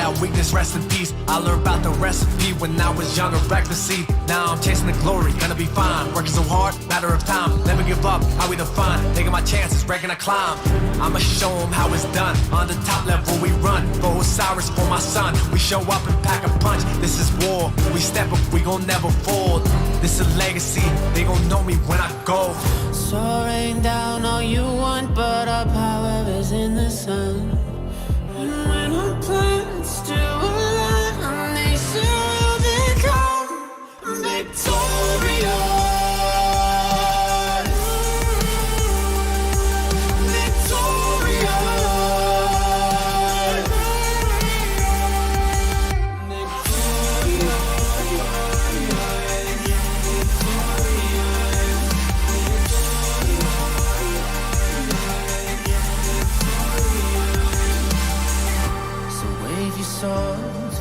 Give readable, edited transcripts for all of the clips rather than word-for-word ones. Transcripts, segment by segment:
that weakness, rest in peace. I learned about the recipe when I was younger, recklessly. Now I'm chasing the glory, gonna be fine. Working so hard, matter of time. Never give up, how we define. Taking my chances, breaking I climb. I'ma show them how it's done. On the top level we run. For Osiris, for my son. We show up and pack a punch. This is war. We step up, we gon' never fold. This is legacy, they gon' know me when I go. So rain down all you want, but our power is in the sun. And when our plans do align, our nation will become victorious.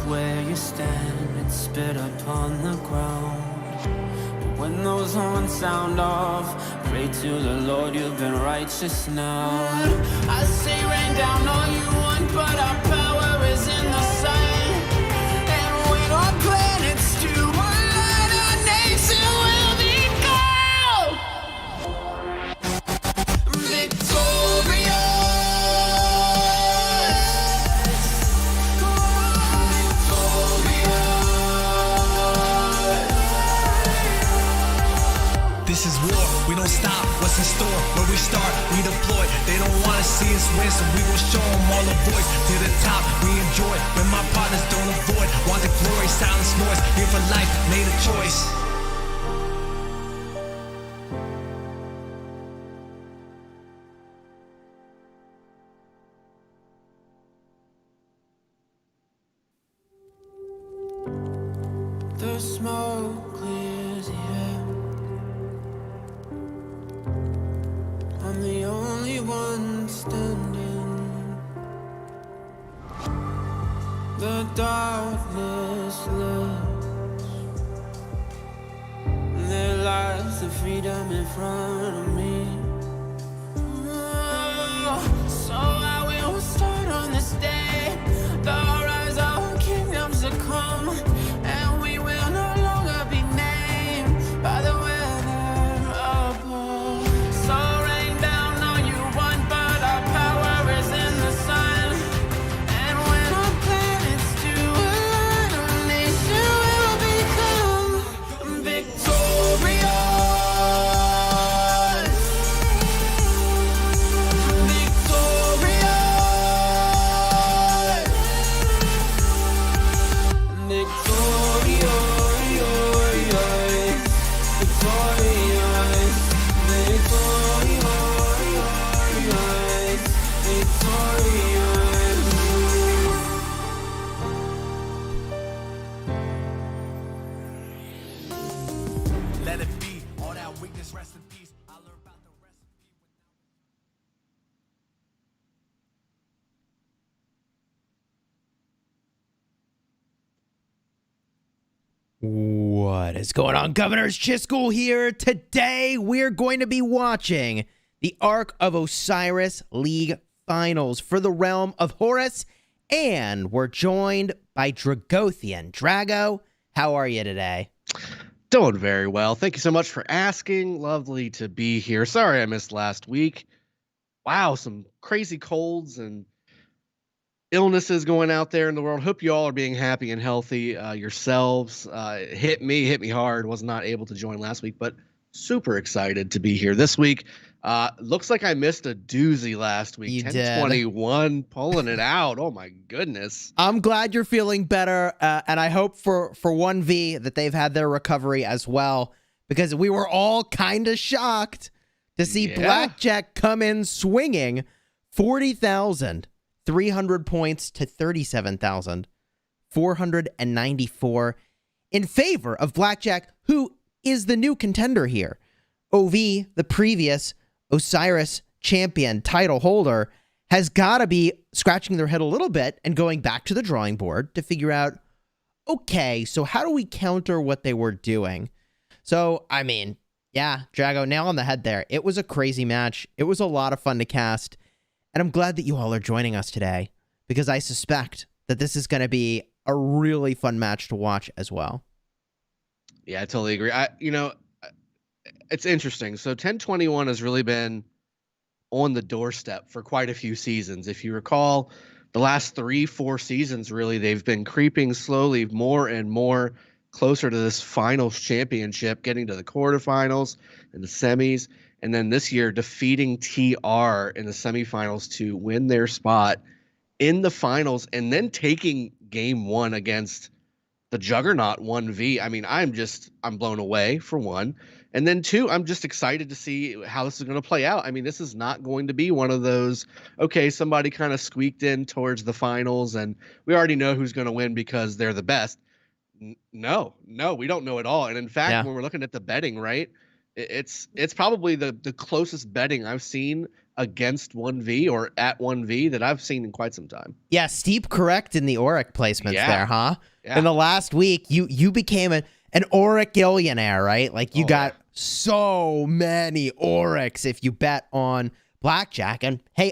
Where you stand and spit upon the ground. But when those horns sound off, pray to the Lord, you've been righteous now. I say rain down all you want, but our power is in the sun. And when our planets do align, our nation will become victorious. This is war, we don't stop, what's in store, where we start, we deploy. They don't wanna see us win, so we gon' show them all the voice. To the top, we enjoy, when my partners don't avoid. Want the glory, silence noise, here for life, made a choice. The smoke clears the air. I'm the only one standing. The darkness lifts. There lies the freedom in front of me. Oh, so I will start on this day. The rise of kingdoms to come, and we will no longer be named by the weather above. So rain down all you want, but our power is in the sun. And when our planets do align, our nation will become victorious. Let it be, all that weakness, rest in peace. I learned about the recipe. What is going on, Governors? Chiscool here. Today, we're going to be watching the Ark of Osiris League Finals for the realm of Horus, and we're joined by Dragothian. Drago, how are you today? Doing very well. Thank you so much for asking. Lovely to be here. Sorry I missed last week. Wow, some crazy colds and illnesses going out there in the world. Hope you all are being happy and healthy yourselves. Hit me hard. Was not able to join last week, but super excited to be here this week. Looks like I missed a doozy last week. You 1021 pulling it out. Oh my goodness. I'm glad you're feeling better, and I hope for OneV that they've had their recovery as well, because we were all kind of shocked to see Blackjack come in swinging 40,300 points to 37,494 in favor of Blackjack, who is the new contender here. OV, the previous Osiris champion title holder, has got to be scratching their head a little bit and going back to the drawing board to figure out, okay, so how do we counter what they were doing? So, I mean, yeah, Drago, nail on the head there. It was a crazy match. It was a lot of fun to cast. And I'm glad that you all are joining us today, because I suspect that this is going to be a really fun match to watch as well. Yeah, I totally agree. It's interesting. So 1021 has really been on the doorstep for quite a few seasons. If you recall, the last 3-4 seasons, really, they've been creeping slowly more and more closer to this finals championship, getting to the quarterfinals and the semis. And then this year, defeating TR in the semifinals to win their spot in the finals, and then taking game 1 against the juggernaut 1V. I mean, I'm blown away, for one. And then 2, I'm just excited to see how this is going to play out. I mean, this is not going to be one of those, okay, somebody kind of squeaked in towards the finals and we already know who's going to win because they're the best. No, we don't know at all. And in fact, when we're looking at the betting, right, it's probably the closest betting I've seen against 1V or at 1V that I've seen in quite some time. Yeah, steep correct in the Auric placements there, huh? Yeah. In the last week, you became an Auric illionaire, right? Like you got so many Aurics if you bet on blackjack. And hey,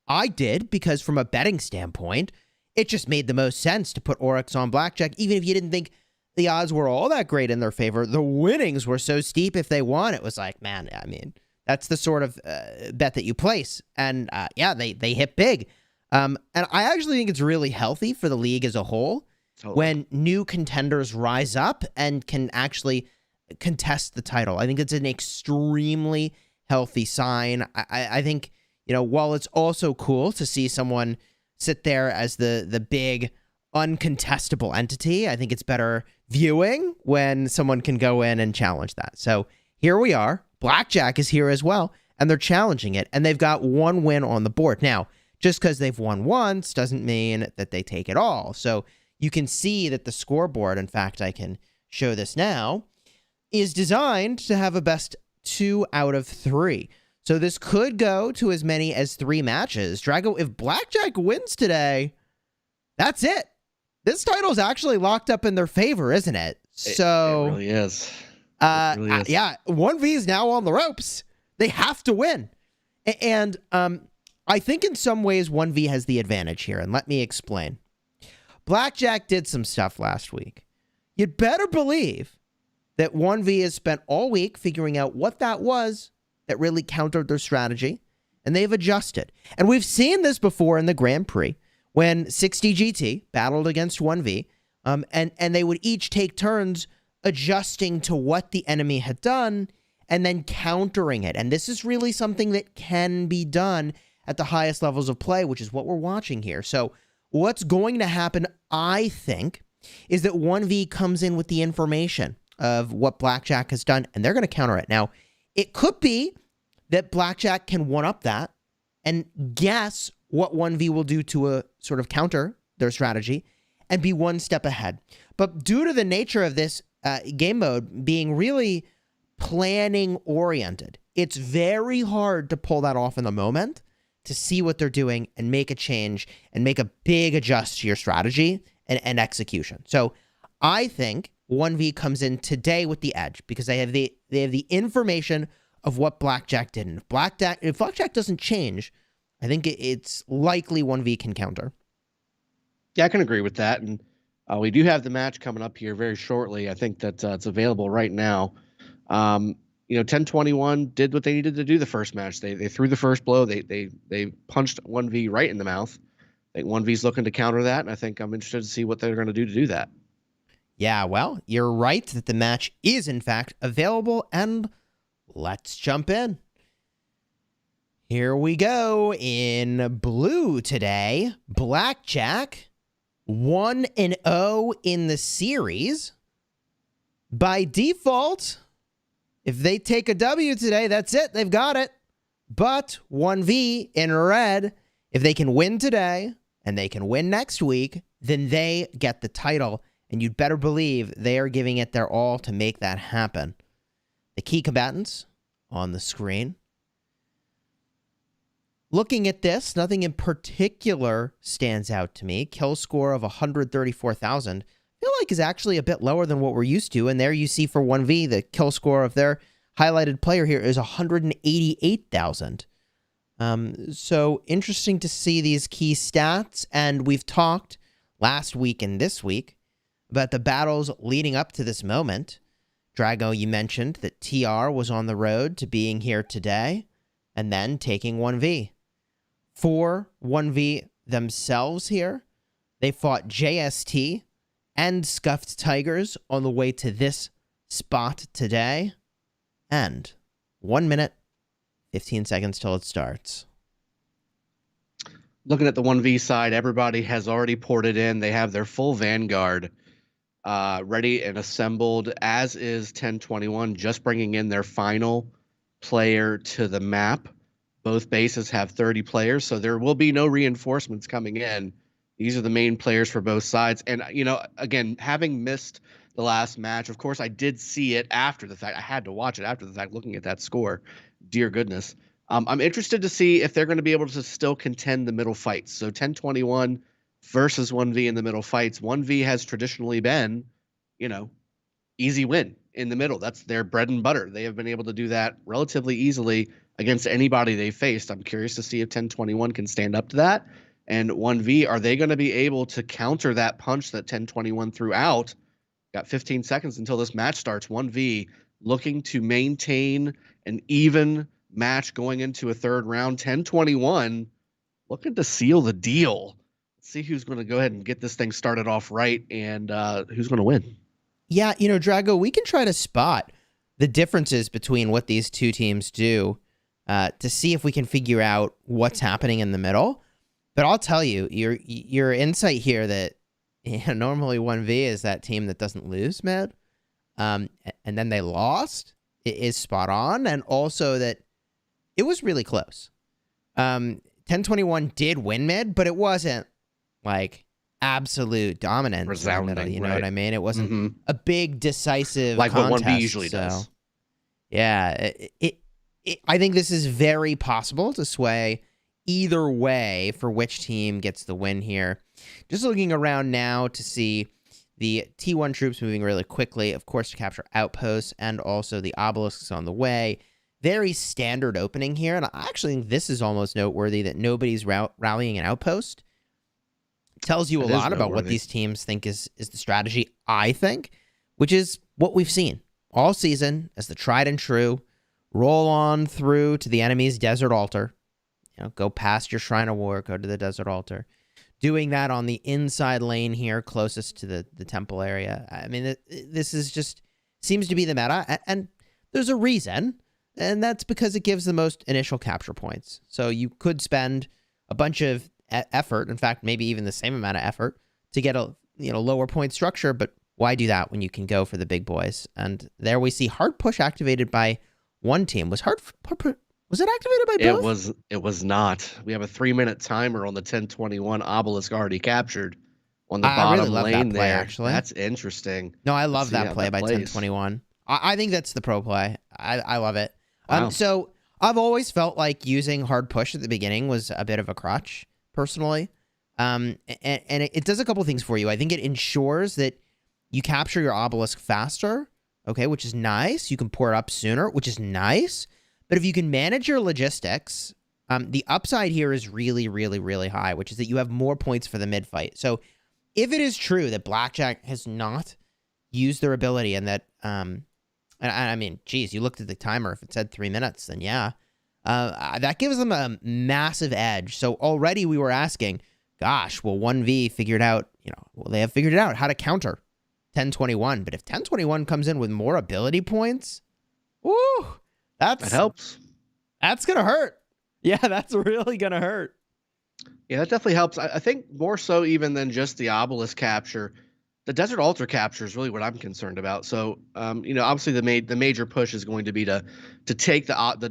I did, because from a betting standpoint, it just made the most sense to put Aurics on blackjack, even if you didn't think the odds were all that great in their favor. The winnings were so steep if they won. It was like, man, I mean, that's the sort of bet that you place. And they hit big. And I actually think it's really healthy for the league as a whole when new contenders rise up and can actually contest the title. I think it's an extremely healthy sign. I think, while it's also cool to see someone sit there as the big uncontestable entity, I think it's better viewing when someone can go in and challenge that. So here we are. Blackjack is here as well, and they're challenging it, and they've got one win on the board. Now, just because they've won once doesn't mean that they take it all. So you can see that the scoreboard, in fact, I can show this now, is designed to have a best 2 out of 3. So this could go to as many as 3 matches. Drago, if blackjack wins today, that's it. This title's actually locked up in their favor, isn't it? So it really is. Yeah, 1V is now on the ropes. They have to win. And I think in some ways 1V has the advantage here, and let me explain. Blackjack did some stuff last week. You'd better believe that 1V has spent all week figuring out what that was that really countered their strategy, and they've adjusted. And we've seen this before in the Grand Prix when 60GT battled against 1V, and they would each take turns adjusting to what the enemy had done and then countering it. And this is really something that can be done at the highest levels of play, which is what we're watching here. So what's going to happen, I think, is that 1V comes in with the information of what blackjack has done, and they're going to counter it. Now, it could be that blackjack can one-up that and guess what 1V will do to sort of counter their strategy and be one step ahead. But due to the nature of this game mode being really planning-oriented, it's very hard to pull that off in the moment, to see what they're doing and make a change and make a big adjust to your strategy and execution. So I think 1V comes in today with the edge because they have the information of what blackjack did. And if blackjack doesn't change, I think it's likely 1V can counter. Yeah, I can agree with that. And we do have the match coming up here very shortly. I think that it's available right now. 1021 did what they needed to do the first match. They threw the first blow. They punched 1V right in the mouth. I think 1V's looking to counter that, and I think I'm interested to see what they're going to do that. Yeah, well, you're right that the match is, in fact, available, and let's jump in. Here we go. In blue today, blackjack 1-0 in the series. By default, if they take a W today, that's it. They've got it. But 1V in red, if they can win today and they can win next week, then they get the title. And you'd better believe they are giving it their all to make that happen. The key combatants on the screen. Looking at this, nothing in particular stands out to me. Kill score of 134,000. I feel like is actually a bit lower than what we're used to. And there you see for 1V, the kill score of their highlighted player here is 188,000. So interesting to see these key stats. And we've talked last week and this week about the battles leading up to this moment. Drago, you mentioned that TR was on the road to being here today and then taking 1V. For 1V themselves here, they fought JST and Scuffed Tigers on the way to this spot today. And 1 minute, 15 seconds till it starts. Looking at the 1V side, everybody has already ported in. They have their full Vanguard ready and assembled, as is 1021, just bringing in their final player to the map. Both bases have 30 players, so there will be no reinforcements coming in. These are the main players for both sides. And, again, having missed the last match, of course, I did see it after the fact. I had to watch it after the fact, looking at that score. Dear goodness. I'm interested to see if they're going to be able to still contend the middle fights. So 1021 versus 1V in the middle fights. 1V has traditionally been, easy win in the middle. That's their bread and butter. They have been able to do that relatively easily against anybody they faced. I'm curious to see if 1021 can stand up to that. And 1V, are they going to be able to counter that punch that 1021 threw out? Got 15 seconds until this match starts. 1V looking to maintain an even match going into a third round. 1021 looking to seal the deal. Let's see who's going to go ahead and get this thing started off right and who's going to win. Yeah, Drago, we can try to spot the differences between what these two teams do to see if we can figure out what's happening in the middle. But I'll tell you, your insight here that normally 1V is that team that doesn't lose, man, and then they lost, it is spot on. And also that it was really close. 1021 did win mid, but it wasn't like absolute dominance. Resounding, you know what I mean? It wasn't a big decisive like contest, what 1V usually does. Yeah, I think this is very possible to sway either way for which team gets the win here. Just looking around now to see the T1 troops moving really quickly, of course, to capture Outposts and also the obelisks on the way. Very standard opening here, and I actually think this is almost noteworthy that nobody's rallying an Outpost. Tells you a lot about what these teams think is the strategy, I think, which is what we've seen all season as the tried and true roll on through to the enemy's desert altar. Go past your Shrine of War, go to the desert altar. Doing that on the inside lane here, closest to the temple area. I mean, this is just seems to be the meta, and there's a reason, and that's because it gives the most initial capture points. So you could spend a bunch of effort, in fact, maybe even the same amount of effort to get a lower point structure, but why do that when you can go for the big boys? And there we see hard push activated by one team. Was it activated by both? It was not. We have a 3-minute timer on the 1021 obelisk already captured on the bottom really love lane that play, there. Actually, that's interesting. No, I love that play by 1021. I think that's the pro play. I love it. Wow. So I've always felt like using hard push at the beginning was a bit of a crutch, personally. And it does a couple things for you. I think it ensures that you capture your obelisk faster, okay, which is nice. You can pour it up sooner, which is nice. But if you can manage your logistics, the upside here is really, really, really high, which is that you have more points for the mid fight. So if it is true that Blackjack has not used their ability and that, and I mean, geez, you looked at the timer. If it said 3 minutes, then yeah, that gives them a massive edge. So already we were asking, gosh, will 1V figure it out? Well, they have figured it out how to counter 1021. But if 1021 comes in with more ability points, woo! That helps. That's going to hurt. Yeah, that's really going to hurt. Yeah, that definitely helps. I think more so even than just the obelisk capture, the desert altar capture is really what I'm concerned about. So, obviously the major push is going to be to take the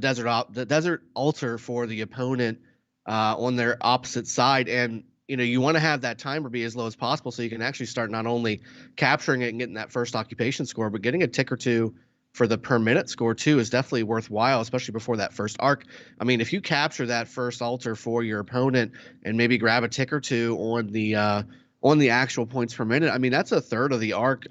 desert altar for the opponent on their opposite side, and you want to have that timer be as low as possible so you can actually start not only capturing it and getting that first occupation score, but getting a tick or two for the per minute score too is definitely worthwhile, especially before that first arc. I mean, if you capture that first altar for your opponent and maybe grab a tick or two on the actual points per minute, I mean, that's a third of the arc,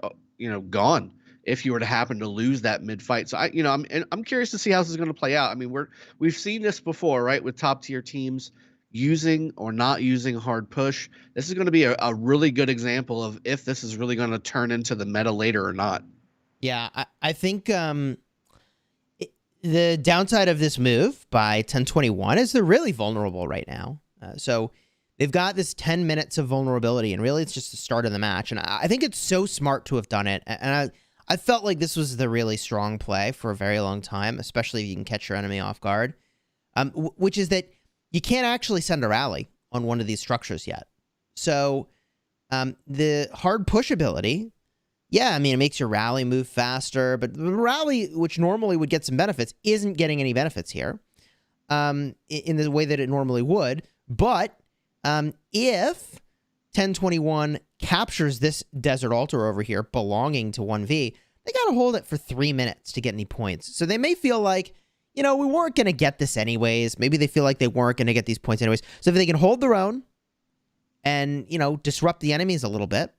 gone if you were to happen to lose that mid fight. So I'm curious to see how this is going to play out. I mean, we've seen this before, right? With top tier teams using or not using hard push. This is going to be a really good example of if this is really going to turn into the meta later or not. Yeah, I think the downside of this move by 1021 is they're really vulnerable right now. So they've got this 10 minutes of vulnerability, and really it's just the start of the match. And I think it's so smart to have done it. And I felt like this was the really strong play for a very long time, especially if you can catch your enemy off guard, which is that you can't actually send a rally on one of these structures yet. So the hard push ability, yeah, I mean, it makes your rally move faster, but the rally, which normally would get some benefits, isn't getting any benefits here in the way that it normally would. But if 1021 captures this desert altar over here belonging to OneV, they got to hold it for 3 minutes to get any points. So they may feel like, we weren't going to get this anyways. Maybe they feel like they weren't going to get these points anyways. So if they can hold their own and, disrupt the enemies a little bit,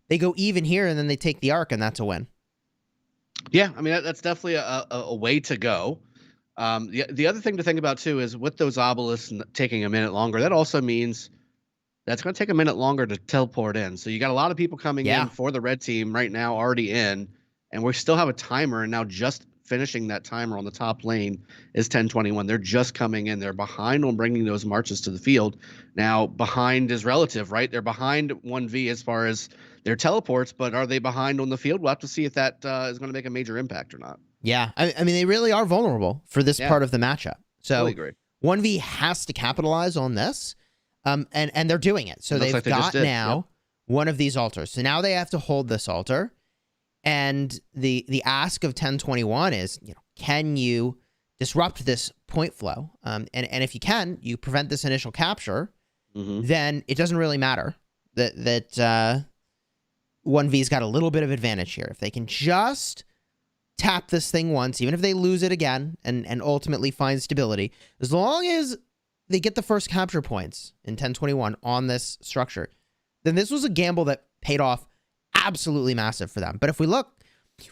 they go even here and then they take the arc, and that's a win. Yeah, I mean, that's definitely a way to go. The other thing to think about, too, is with those obelisks taking a minute longer, that also means that's going to take a minute longer to teleport in. So you got a lot of people coming in for the red team right now already in, and we still have a timer, and now just finishing that timer on the top lane is 1021. They're just coming in. They're behind on bringing those marches to the field. Now, behind is relative, right? They're behind 1V as far as their teleports, but are they behind on the field? We'll have to see if that is going to make a major impact or not. Yeah, I mean, they really are vulnerable for this part of the matchup. So totally agree. 1V has to capitalize on this, and they're doing it. So they've got now one of these altars. So now they have to hold this altar. And the ask of 1021 is, can you disrupt this point flow? And if you can, you prevent this initial capture, then it doesn't really matter that 1V's got a little bit of advantage here. If they can just tap this thing once, even if they lose it again and ultimately find stability, as long as they get the first capture points in 1021 on this structure, then this was a gamble that paid off absolutely massive for them. But if we look,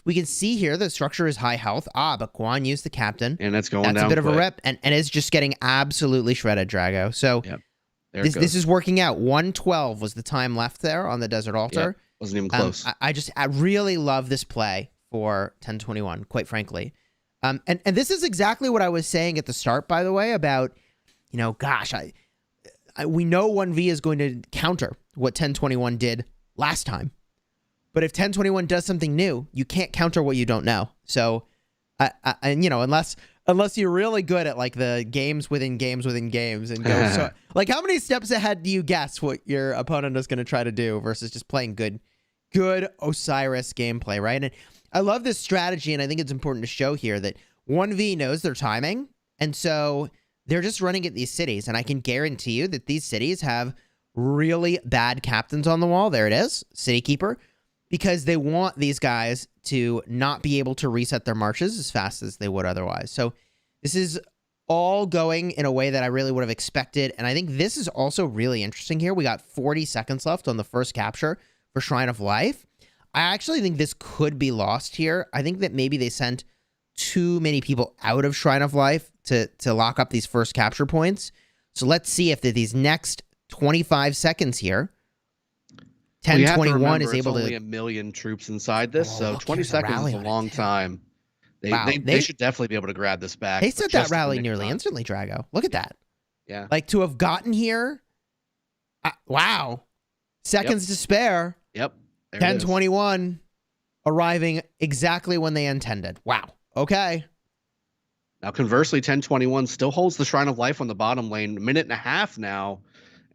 we can see here the structure is high health. But Guan used the captain. And that's going down. That's a bit of a rip, and is just getting absolutely shredded, Drago. So this is working out. 112 was the time left there on the desert altar. Wasn't even close. I really love this play for 1021, quite frankly. And this is exactly what I was saying at the start, by the way, about, gosh, we know 1V is going to counter what 1021 did last time. But if 1021 does something new, you can't counter what you don't know. So, unless you're really good at like the games within games within games and go, so like how many steps ahead do you guess what your opponent is going to try to do versus just playing good Osiris gameplay, right? And I love this strategy, and I think it's important to show here that 1V knows their timing, and so they're just running at these cities, and I can guarantee you that these cities have really bad captains on the wall. There it is, City Keeper. Because they want these guys to not be able to reset their marches as fast as they would otherwise. So this is all going in a way that I really would have expected. And I think this is also really interesting here. We got 40 seconds left on the first capture for Shrine of Life. I actually think this could be lost here. I think that maybe they sent too many people out of Shrine of Life to lock up these first capture points. So let's see if these next 25 seconds here, 1021 is able to. Only 1 million troops inside this, so 20 seconds is a long time. They should definitely be able to grab this back. They sent that rally nearly instantly, Drago. Look at that. Yeah. Like to have gotten here. Wow. Seconds to spare. Yep. 1021 arriving exactly when they intended. Wow. Okay. Now, conversely, 1021 still holds the Shrine of Life on the bottom lane. A minute and a half now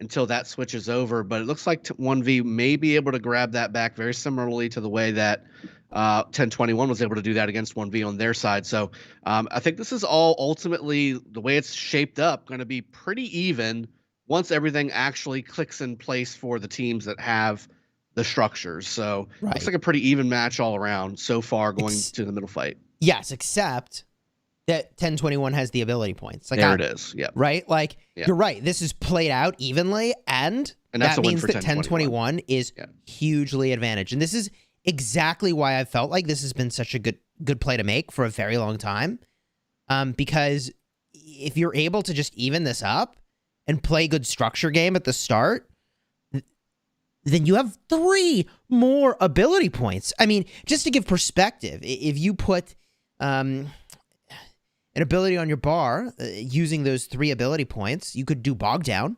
until that switches over, but it looks like 1V may be able to grab that back very similarly to the way that 1021 was able to do that against 1V on their side. So I think this is all ultimately, the way it's shaped up, going to be pretty even once everything actually clicks in place for the teams that have the structures. So looks like a pretty even match all around so far going to the middle fight. Yes, except that 1021 has the ability points. Like there it is. Yeah. Right? Like, you're right. This is played out evenly, and that's that means that 1021 is hugely advantaged. And this is exactly why I felt like this has been such a good play to make for a very long time. Because if you're able to just even this up and play good structure game at the start, then you have 3 more ability points. I mean, just to give perspective, if you put an ability on your bar using those 3 ability points, you could do Bog Down,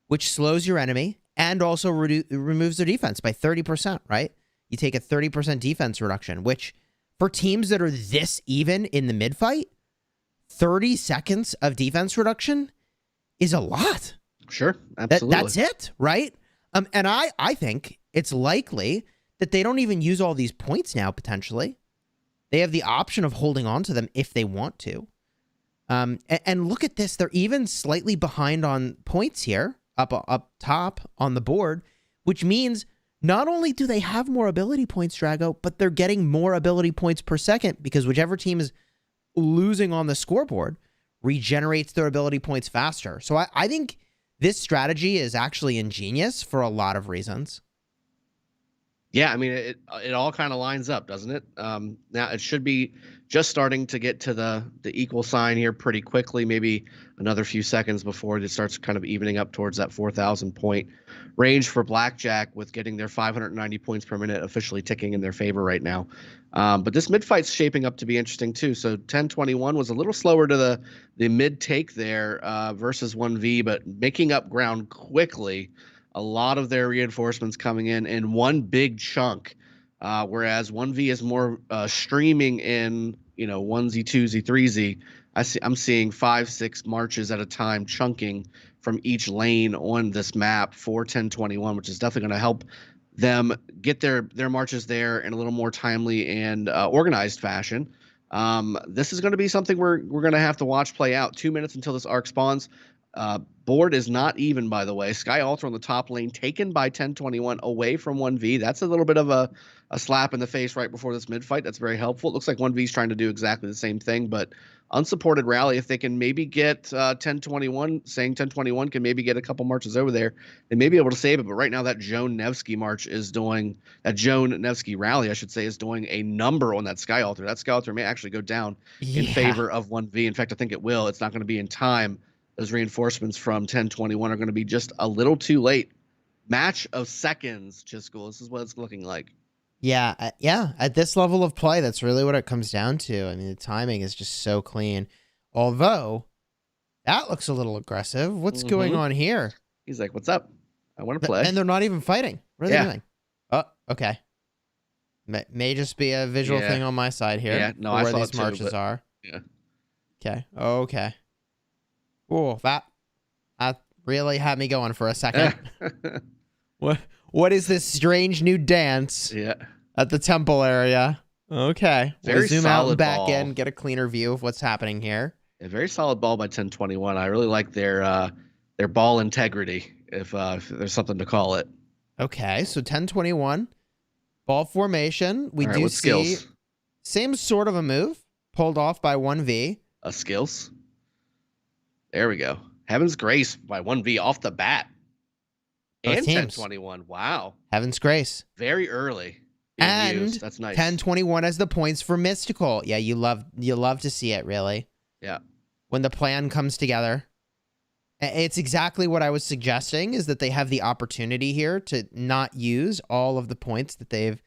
which slows your enemy and also removes their defense by 30%, right? You take a 30% defense reduction, which for teams that are this even in the mid-fight, 30 seconds of defense reduction is a lot. Sure, absolutely. That's it, right? And I think it's likely that they don't even use all these points now, potentially. They have the option of holding on to them if they want to. And look at this. They're even slightly behind on points here, up top on the board, which means not only do they have more ability points, Drago, but they're getting more ability points per second because whichever team is losing on the scoreboard regenerates their ability points faster. So I think this strategy is actually ingenious for a lot of reasons. Yeah, I mean, it all kind of lines up, doesn't it? Now it should be just starting to get to the equal sign here pretty quickly, maybe another few seconds before it starts kind of evening up towards that 4,000 point range for Blackjack, with getting their 590 points per minute officially ticking in their favor right now. But this mid-fight's shaping up to be interesting too. So 1021 was a little slower to the mid-take there versus 1V, but making up ground quickly. A lot of their reinforcements coming in one big chunk, whereas 1V is more streaming in, 1Z, 2Z, 3Z. I'm seeing 5, 6 marches at a time chunking from each lane on this map for 1021, which is definitely going to help them get their marches there in a little more timely and organized fashion. This is going to be something we're going to have to watch play out. 2 minutes until this arc spawns. Board is not even, by the way. Sky Altar on the top lane, taken by 1021 away from 1V. That's a little bit of a slap in the face right before this mid-fight. That's very helpful. It looks like 1V is trying to do exactly the same thing, but unsupported rally. If they can maybe get 1021, saying 1021 can maybe get a couple marches over there, they may be able to save it. But right now, that Joan Nevsky rally, I should say, is doing a number on that Sky Altar. That Sky Altar may actually go down in favor of 1V. In fact, I think it will. It's not going to be in time. Those reinforcements from 1021 are going to be just a little too late. Match of seconds, Chiscool. This is what it's looking like. Yeah. At this level of play, that's really what it comes down to. I mean, the timing is just so clean. Although, that looks a little aggressive. What's going on here? He's like, what's up? I want to play. And they're not even fighting. What are they doing? Oh, okay. May just be a visual thing on my side here. Yeah, no, I where saw these it too, marches are. Yeah. Okay. Okay. Oh, that really had me going for a second. What is this strange new dance? Yeah. At the temple area. Okay. Very zoom out and solid back ball. in, get a cleaner view of what's happening here. A very solid ball by 1021. I really like their ball integrity, if there's something to call it. Okay, so 1021 ball formation. We All right, do what see skills? Same sort of a move pulled off by 1V. Skills. There we go. Heaven's Grace by 1V off the bat. Both And teams. 1021. Wow. Heaven's Grace. Very early. being And used. That's nice. 1021 as the points for Mystical. Yeah, you love to see it, really. Yeah. When the plan comes together. It's exactly what I was suggesting, is that they have the opportunity here to not use all of the points that they've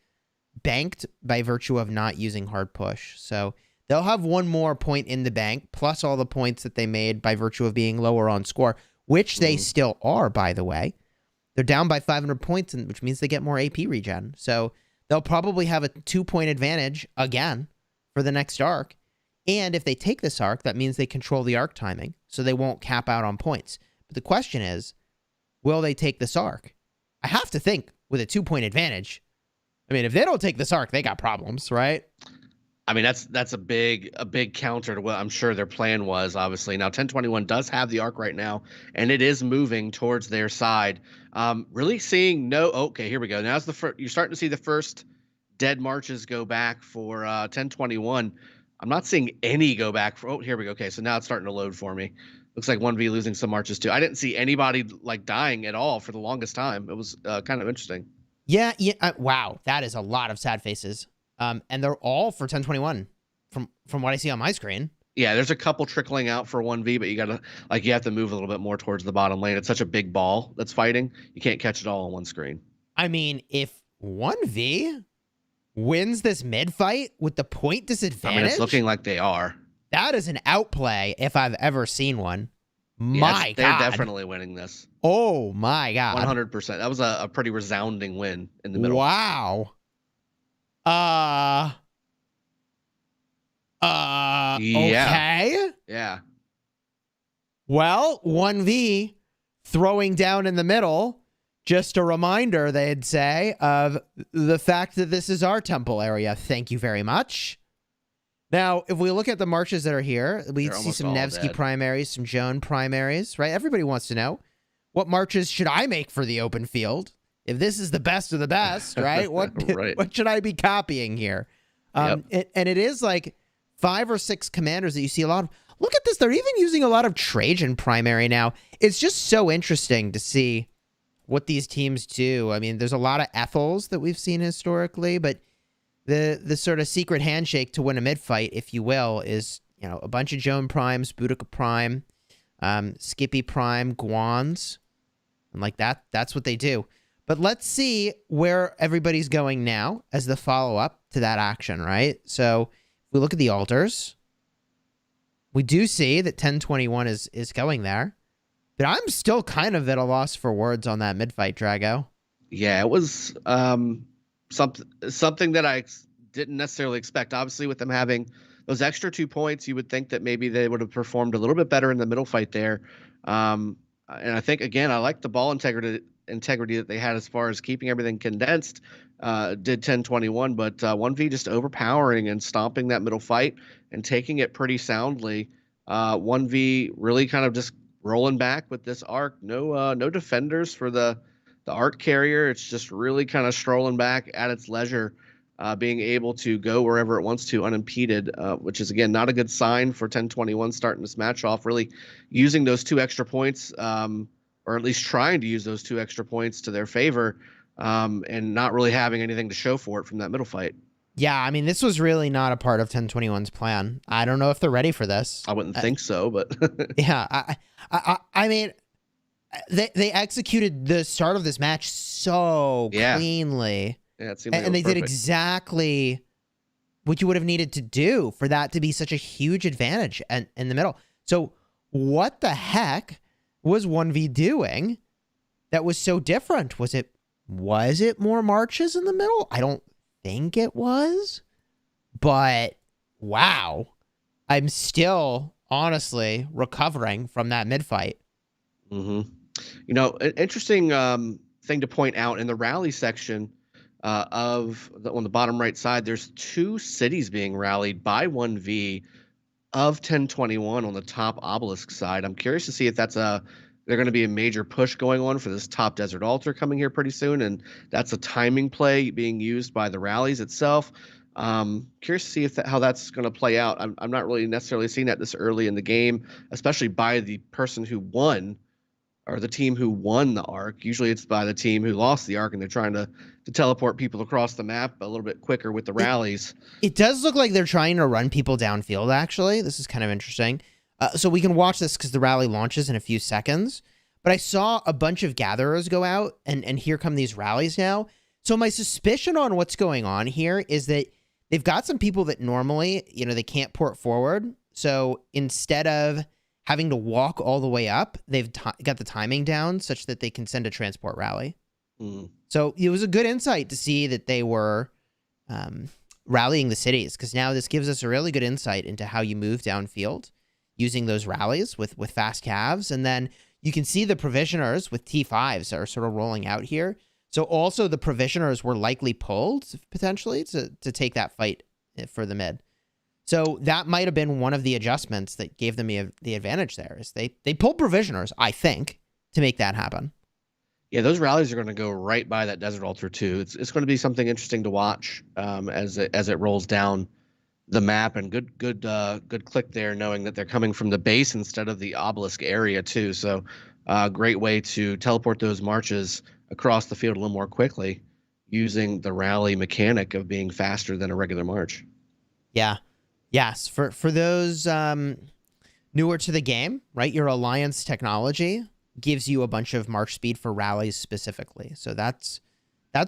banked by virtue of not using hard push. So they'll have one more point in the bank, plus all the points that they made by virtue of being lower on score, which they still are, by the way. They're down by 500 points, which means they get more AP regen. So they'll probably have a 2-point advantage again for the next arc. And if they take this arc, that means they control the arc timing, so they won't cap out on points. But the question is, will they take this arc? I have to think with a 2-point advantage. I mean, if they don't take this arc, they got problems, right? I mean, that's a big counter to what I'm sure their plan was, obviously. Now, 1021 does have the arc right now, and it is moving towards their side. Really seeing okay, here we go. Now's you're starting to see the first dead marches go back for 1021. I'm not seeing any go back. Here we go. Okay, so now it's starting to load for me. Looks like 1V losing some marches too. I didn't see anybody like dying at all for the longest time. It was kind of interesting. Yeah. Wow, that is a lot of sad faces. And they're all for 1021 from what I see on my screen. Yeah, there's a couple trickling out for 1v, but you have to move a little bit more towards the bottom lane. It's such a big ball that's fighting. You can't catch it all on one screen. I mean, if 1v wins this mid fight with the point disadvantage, I mean, it's looking like they are. that is an outplay if I've ever seen one. They're definitely winning this. Oh my God. 100%. That was a pretty resounding win in the middle. Wow. Okay. Yeah. Well, 1v throwing down in the middle. Just a reminder, they'd say, of the fact that this is our temple area. Thank you very much. Now, if we look at the marches that are here, we see some Nevsky primaries, some Joan primaries, right? Everybody wants to know, what marches should I make for the open field? If this is the best of the best, right? What should I be copying here? And it is like 5 or 6 commanders that you see a lot of. Look at this. They're even using a lot of Trajan primary now. It's just so interesting to see what these teams do. I mean, there's a lot of Ethels that we've seen historically, but the sort of secret handshake to win a mid fight, if you will, is, you know, a bunch of Joan primes, Boudica prime, Skippy prime, Guans, and like that's what they do. But let's see where everybody's going now as the follow-up to that action, right? So if we look at the altars, we do see that 1021 is going there. But I'm still kind of at a loss for words on that mid-fight, Drago. Yeah, it was something that I didn't necessarily expect. Obviously, with them having those extra 2 points, you would think that maybe they would have performed a little bit better in the middle fight there. And I think, again, I like the ball integrity that they had as far as keeping everything condensed. Did 1021, but 1v just overpowering and stomping that middle fight and taking it pretty soundly. 1v really kind of just rolling back with this arc. No defenders for the arc carrier. It's just really kind of strolling back at its leisure, being able to go wherever it wants to unimpeded, which is, again, not a good sign for 1021 starting this match off, really using those 2 extra points, or at least trying to use those 2 extra points to their favor, and not really having anything to show for it from that middle fight. Yeah, I mean, this was really not a part of 1021's plan. I don't know if they're ready for this. I wouldn't think so, but yeah, I mean, they executed the start of this match so cleanly. Yeah, it seemed like and they perfect. did exactly what you would have needed to do for that to be such a huge advantage in the middle. So what the heck was 1v doing that was so different? Was it more marches in the middle? I don't think it was, but wow, I'm still honestly recovering from that mid fight. Mm-hmm. You know, an interesting thing to point out in the rally section on the bottom right side, there's 2 cities being rallied by 1v of 1021 on the top obelisk side. I'm curious to see if they're going to be a major push going on for this top desert altar coming here pretty soon, and that's a timing play being used by the rallies itself. Curious to see how that's going to play out. I'm not really necessarily seeing that this early in the game, especially by the person who won, or the team who won the arc. Usually it's by the team who lost the arc, and they're trying to teleport people across the map a little bit quicker with the rallies. It does look like they're trying to run people downfield, actually. This is kind of interesting. So we can watch this because the rally launches in a few seconds. But I saw a bunch of gatherers go out, and here come these rallies now. So my suspicion on what's going on here is that they've got some people that normally, they can't port forward. So instead of having to walk all the way up, they've got the timing down such that they can send a transport rally. Mm. So it was a good insight to see that they were rallying the cities, because now this gives us a really good insight into how you move downfield using those rallies with fast calves. And then you can see the provisioners with T5s are sort of rolling out here. So also the provisioners were likely pulled potentially to take that fight for the mid. So that might have been one of the adjustments that gave them the advantage there, is they pulled provisioners, I think, to make that happen. Yeah, those rallies are going to go right by that desert altar too. It's going to be something interesting to watch as it rolls down the map, and good click there, knowing that they're coming from the base instead of the obelisk area too. So great way to teleport those marches across the field a little more quickly using the rally mechanic of being faster than a regular march. Yeah, Yes, for those newer to the game, right? Your alliance technology gives you a bunch of march speed for rallies specifically. So that's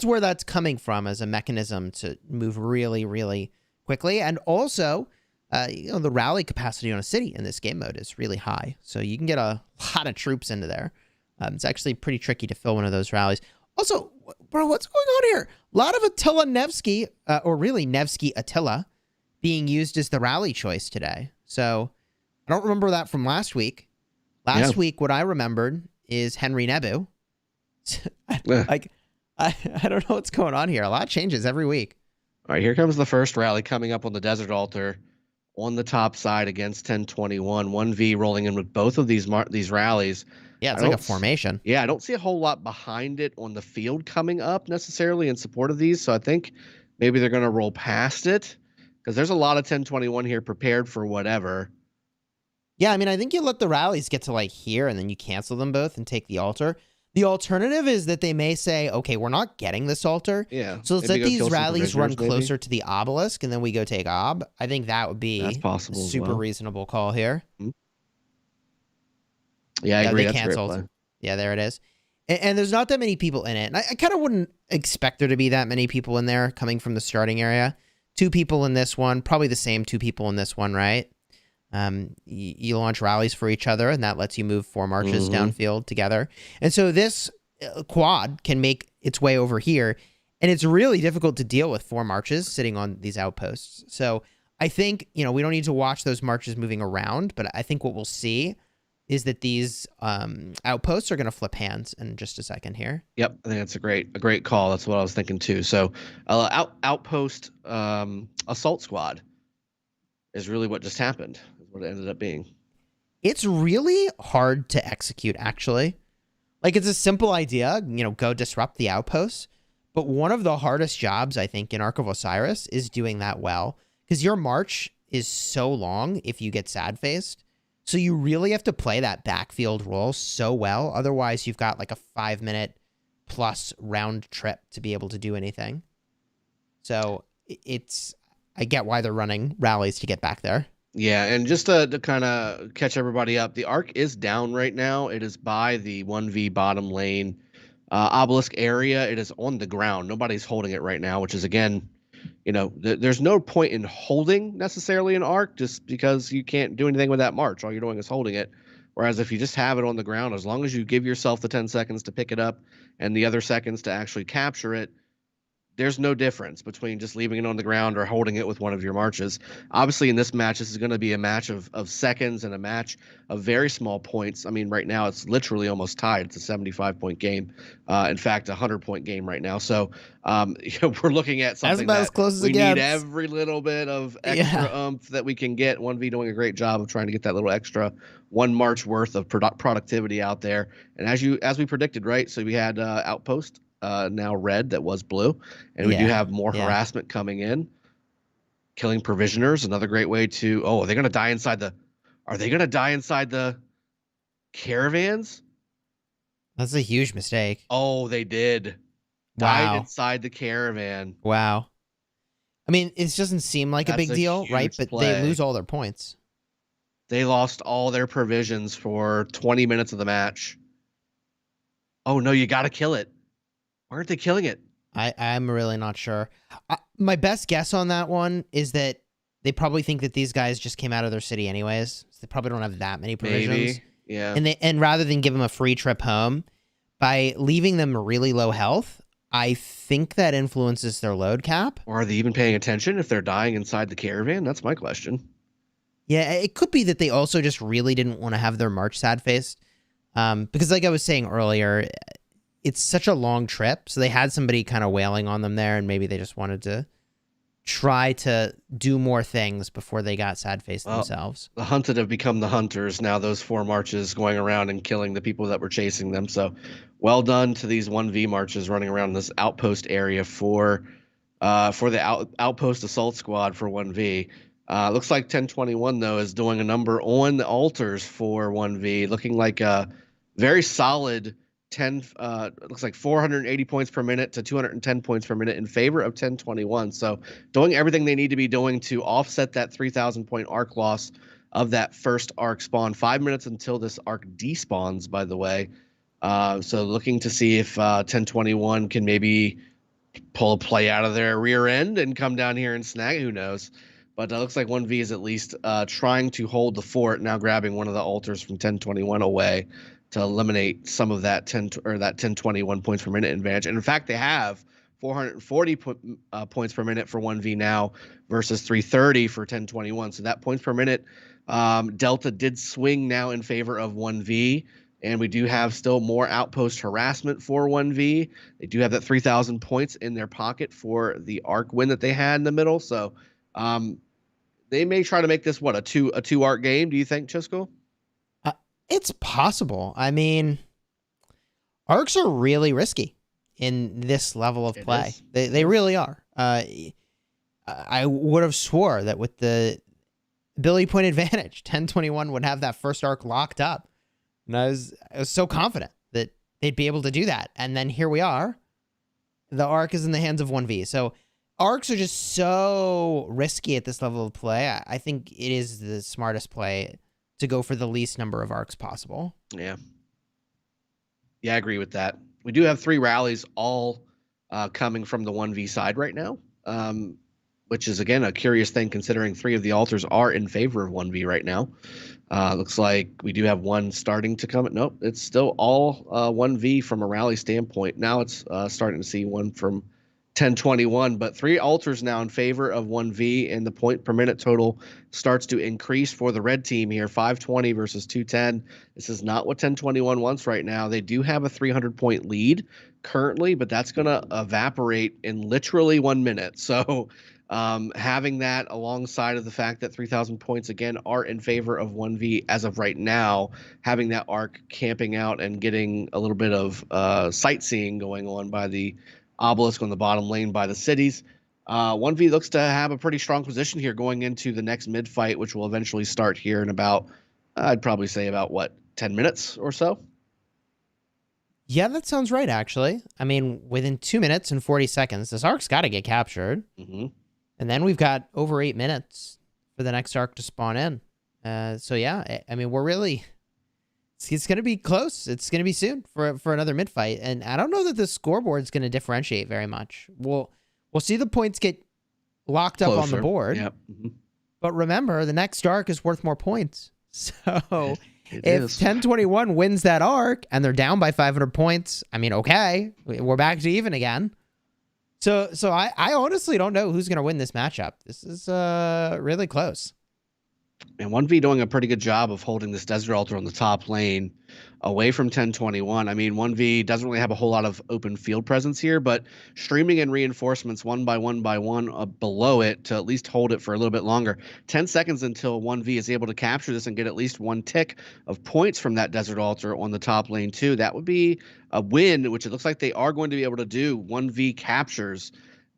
where that's coming from as a mechanism to move really, really quickly. And also, the rally capacity on a city in this game mode is really high. So you can get a lot of troops into there. It's actually pretty tricky to fill one of those rallies. Also, bro, what's going on here? A lot of Attila Nevsky, or really Nevsky Attila, being used as the rally choice today. So I don't remember that from last week. Last week, what I remembered is Henry Nebu. Like, I don't know what's going on here. A lot changes every week. All right, here comes the first rally coming up on the Desert Altar on the top side against 1021. 1V rolling in with both of these rallies. Yeah, it's like a formation. Yeah, I don't see a whole lot behind it on the field coming up necessarily in support of these. So I think maybe they're going to roll past it because there's a lot of 1021 here prepared for whatever. Yeah, I mean, I think you let the rallies get to like here and then you cancel them both and take the altar. The alternative is that they may say, okay, we're not getting this altar. Yeah. So let's let these rallies run closer to the obelisk and then we go take Ob. I think that would be a super reasonable call here. Mm-hmm. Yeah, I agree. They canceled. Yeah, there it is. And there's not that many people in it. And I kind of wouldn't expect there to be that many people in there coming from the starting area. 2 people in this one, probably the same 2 people in this one, right? You launch rallies for each other, and that lets you move 4 marches downfield together. And so this quad can make its way over here, and it's really difficult to deal with 4 marches sitting on these outposts. So I think, we don't need to watch those marches moving around, but I think what we'll see is that these outposts are going to flip hands in just a second here. Yep, I think that's a great call. That's what I was thinking too. So outpost assault squad is really what just happened. Is what it ended up being. It's really hard to execute, actually. Like, it's a simple idea, go disrupt the outposts. But one of the hardest jobs, I think, in Ark of Osiris is doing that well. Because your march is so long if you get sad-faced. So you really have to play that backfield role so well. Otherwise, you've got like a 5-minute plus round trip to be able to do anything. So I get why they're running rallies to get back there. Yeah, and just to kind of catch everybody up, the Ark is down right now. It is by the 1V bottom lane obelisk area. It is on the ground. Nobody's holding it right now, which is, again, there's no point in holding necessarily an Ark just because you can't do anything with that march. All you're doing is holding it. Whereas if you just have it on the ground, as long as you give yourself the 10 seconds to pick it up and the other seconds to actually capture it, there's no difference between just leaving it on the ground or holding it with one of your marches. Obviously, in this match, this is going to be a match of seconds and a match of very small points. I mean, right now, it's literally almost tied. It's a 75-point game. In fact, a 100-point game right now. So we're looking at something about as close as we it gets. need every little bit of extra oomph that we can get. 1V doing a great job of trying to get that little extra 1 march worth of productivity out there. And as we predicted, right? So we had Outpost. Now red that was blue, and we do have more harassment coming in. Killing provisioners, another great way to. Oh, are they going to die inside the caravans? That's a huge mistake. Oh, they did. Wow. Died inside the caravan. Wow. I mean, it doesn't seem like a big deal, right? But they lose all their points. They lost all their provisions for 20 minutes of the match. Oh no, you got to kill it. Why aren't they killing it? I'm really not sure. My best guess on that one is that they probably think that these guys just came out of their city anyways. So they probably don't have that many provisions. Maybe, yeah. And rather than give them a free trip home, by leaving them really low health, I think that influences their load cap. Or are they even paying attention if they're dying inside the caravan? That's my question. Yeah, it could be that they also just really didn't want to have their march sad-faced. Because like I was saying earlier, it's such a long trip, so they had somebody kind of wailing on them there, and maybe they just wanted to try to do more things before they got sad-faced themselves. The hunted have become the hunters now, those 4 marches going around and killing the people that were chasing them. So well done to these 1V marches running around this outpost area for the outpost assault squad for 1V. Looks like 1021, though, is doing a number on the altars for 1V, looking like a very solid it looks like 480 points per minute to 210 points per minute in favor of 1021. So doing everything they need to be doing to offset that 3,000 point arc loss of that first arc spawn. 5 minutes until this arc despawns, by the way. So looking to see if 1021 can maybe pull a play out of their rear end and come down here and snag it. Who knows? But it looks like OneV is at least trying to hold the fort, now grabbing one of the altars from 1021 away to eliminate some of that 1021 points per minute advantage. And in fact, they have 440 points per minute for OneV now versus 330 for 1021. So that points per minute delta did swing now in favor of OneV. And we do have still more Outpost harassment for OneV. They do have that 3,000 points in their pocket for the arc win that they had in the middle. So they may try to make this, a two arc game, do you think, Chisco? It's possible. I mean, arcs are really risky in this level of play. They really are. I would have swore that with the ability point advantage, 1021 would have that first arc locked up. And I was so confident that they'd be able to do that. And then here we are. The arc is in the hands of OneV. So arcs are just so risky at this level of play. I think it is the smartest play to go for the least number of arcs possible. Yeah, I agree with that. We do have 3 rallies all coming from the OneV side right now, which is, again, a curious thing considering 3 of the altars are in favor of OneV right now. Looks like we do have one starting to come. Nope, it's still all OneV from a rally standpoint. Now it's starting to see one from 1021, but 3 altars now in favor of OneV, and the point per minute total starts to increase for the red team here. 520 versus 210. This is not what 1021 wants right now. They do have a 300 point lead currently, but that's going to evaporate in literally 1 minute. So having that alongside of the fact that 3,000 points again are in favor of OneV as of right now, having that arc camping out and getting a little bit of sightseeing going on by the obelisk on the bottom lane by the cities. OneV looks to have a pretty strong position here going into the next mid fight, which will eventually start here in about, I'd probably say about 10 minutes or so. Yeah, that sounds right, actually. I mean, within 2 minutes and 40 seconds, this arc's got to get captured. Mm-hmm. And then we've got over 8 minutes for the next arc to spawn in. So yeah, I mean, we're really... It's going to be close. It's going to be soon for another mid fight, and I don't know that the scoreboard is going to differentiate very much. We'll see the points get locked up on the board. Yep. Mm-hmm. But remember, the next arc is worth more points. So if 1021 wins that arc and they're down by 500 points, I mean, okay, we're back to even again. So I honestly don't know who's going to win this matchup. This is really close. And OneV doing a pretty good job of holding this desert altar on the top lane away from 1021. I mean, OneV doesn't really have a whole lot of open field presence here, but streaming in reinforcements one by one below it to at least hold it for a little bit longer. 10 seconds until OneV is able to capture this and get at least 1 tick of points from that desert altar on the top lane too. That would be a win, which it looks like they are going to be able to do. OneV captures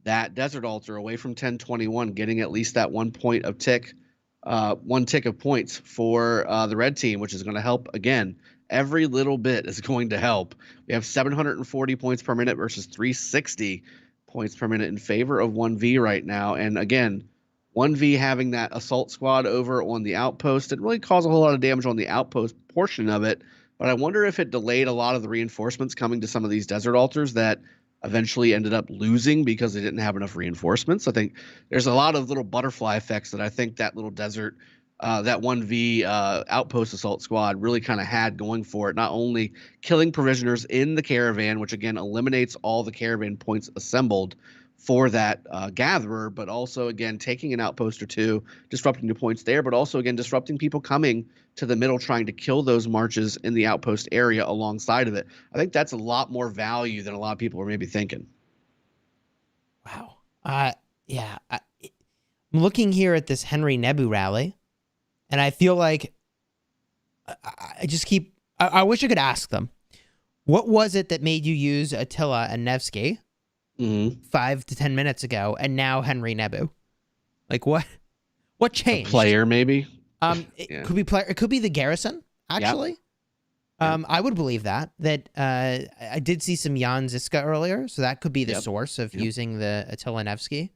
that desert altar away from 1021, getting at least that 1 point of tick. 1 tick of points for the red team, which is going to help. Again, every little bit is going to help. We have 740 points per minute versus 360 points per minute in favor of OneV right now. And again, OneV having that assault squad over on the outpost didn't really cause a whole lot of damage on the outpost portion of it, but I wonder if it delayed a lot of the reinforcements coming to some of these desert altars that eventually ended up losing because they didn't have enough reinforcements. I think there's a lot of little butterfly effects that I think that little desert, that 1V outpost assault squad really kind of had going for it. Not only killing provisioners in the caravan, which again eliminates all the caravan points assembled for that gatherer, but also again taking an outpost or two, disrupting the points there, but also again disrupting people coming to the middle trying to kill those marches in the outpost area alongside of it. I think that's a lot more value than a lot of people are maybe thinking. Wow. Yeah. I'm looking here at this Henry Nebu rally, and I feel like I just keep... I wish I could ask them, what was it that made you use Attila and Nevsky 5 to 10 minutes ago, and now Henry Nebu? Like, what changed? A player, maybe? It could be player. It could be the garrison, actually. I would believe that I did see some Jan Ziska earlier, so that could be the source of using the Attila Nevsky.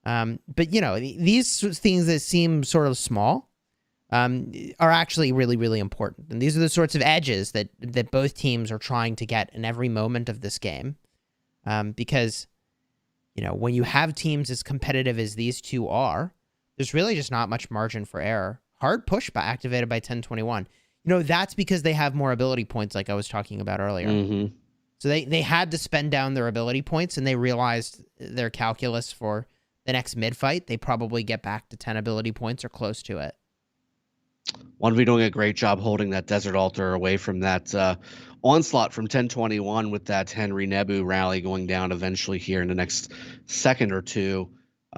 But these things that seem sort of small are actually really, really important. And these are the sorts of edges that both teams are trying to get in every moment of this game. Because, when you have teams as competitive as these two are, there's really just not much margin for error. Hard push activated by 1021. That's because they have more ability points like I was talking about earlier. Mm-hmm. So they had to spend down their ability points, and they realized their calculus for the next mid-fight, they probably get back to 10 ability points or close to it. OneV doing a great job holding that Desert Altar away from that onslaught from 1021 with that Henry Nebu rally going down eventually here in the next second or two.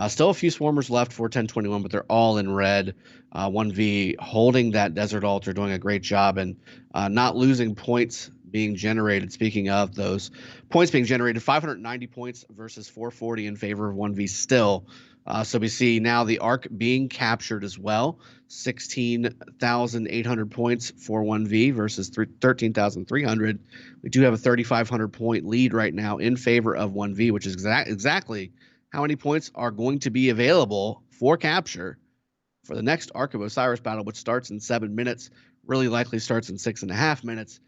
Still a few swarmers left for 1021, but they're all in red. OneV holding that Desert Altar, doing a great job, and not losing points being generated. Speaking of those points being generated, 590 points versus 440 in favor of OneV still. So we see now the arc being captured as well. 16,800 points for OneV versus 13,300. We do have a 3,500 point lead right now in favor of OneV, which is exactly how many points are going to be available for capture for the next Ark of Osiris battle, which starts in 7 minutes, really likely starts in 6.5 minutes.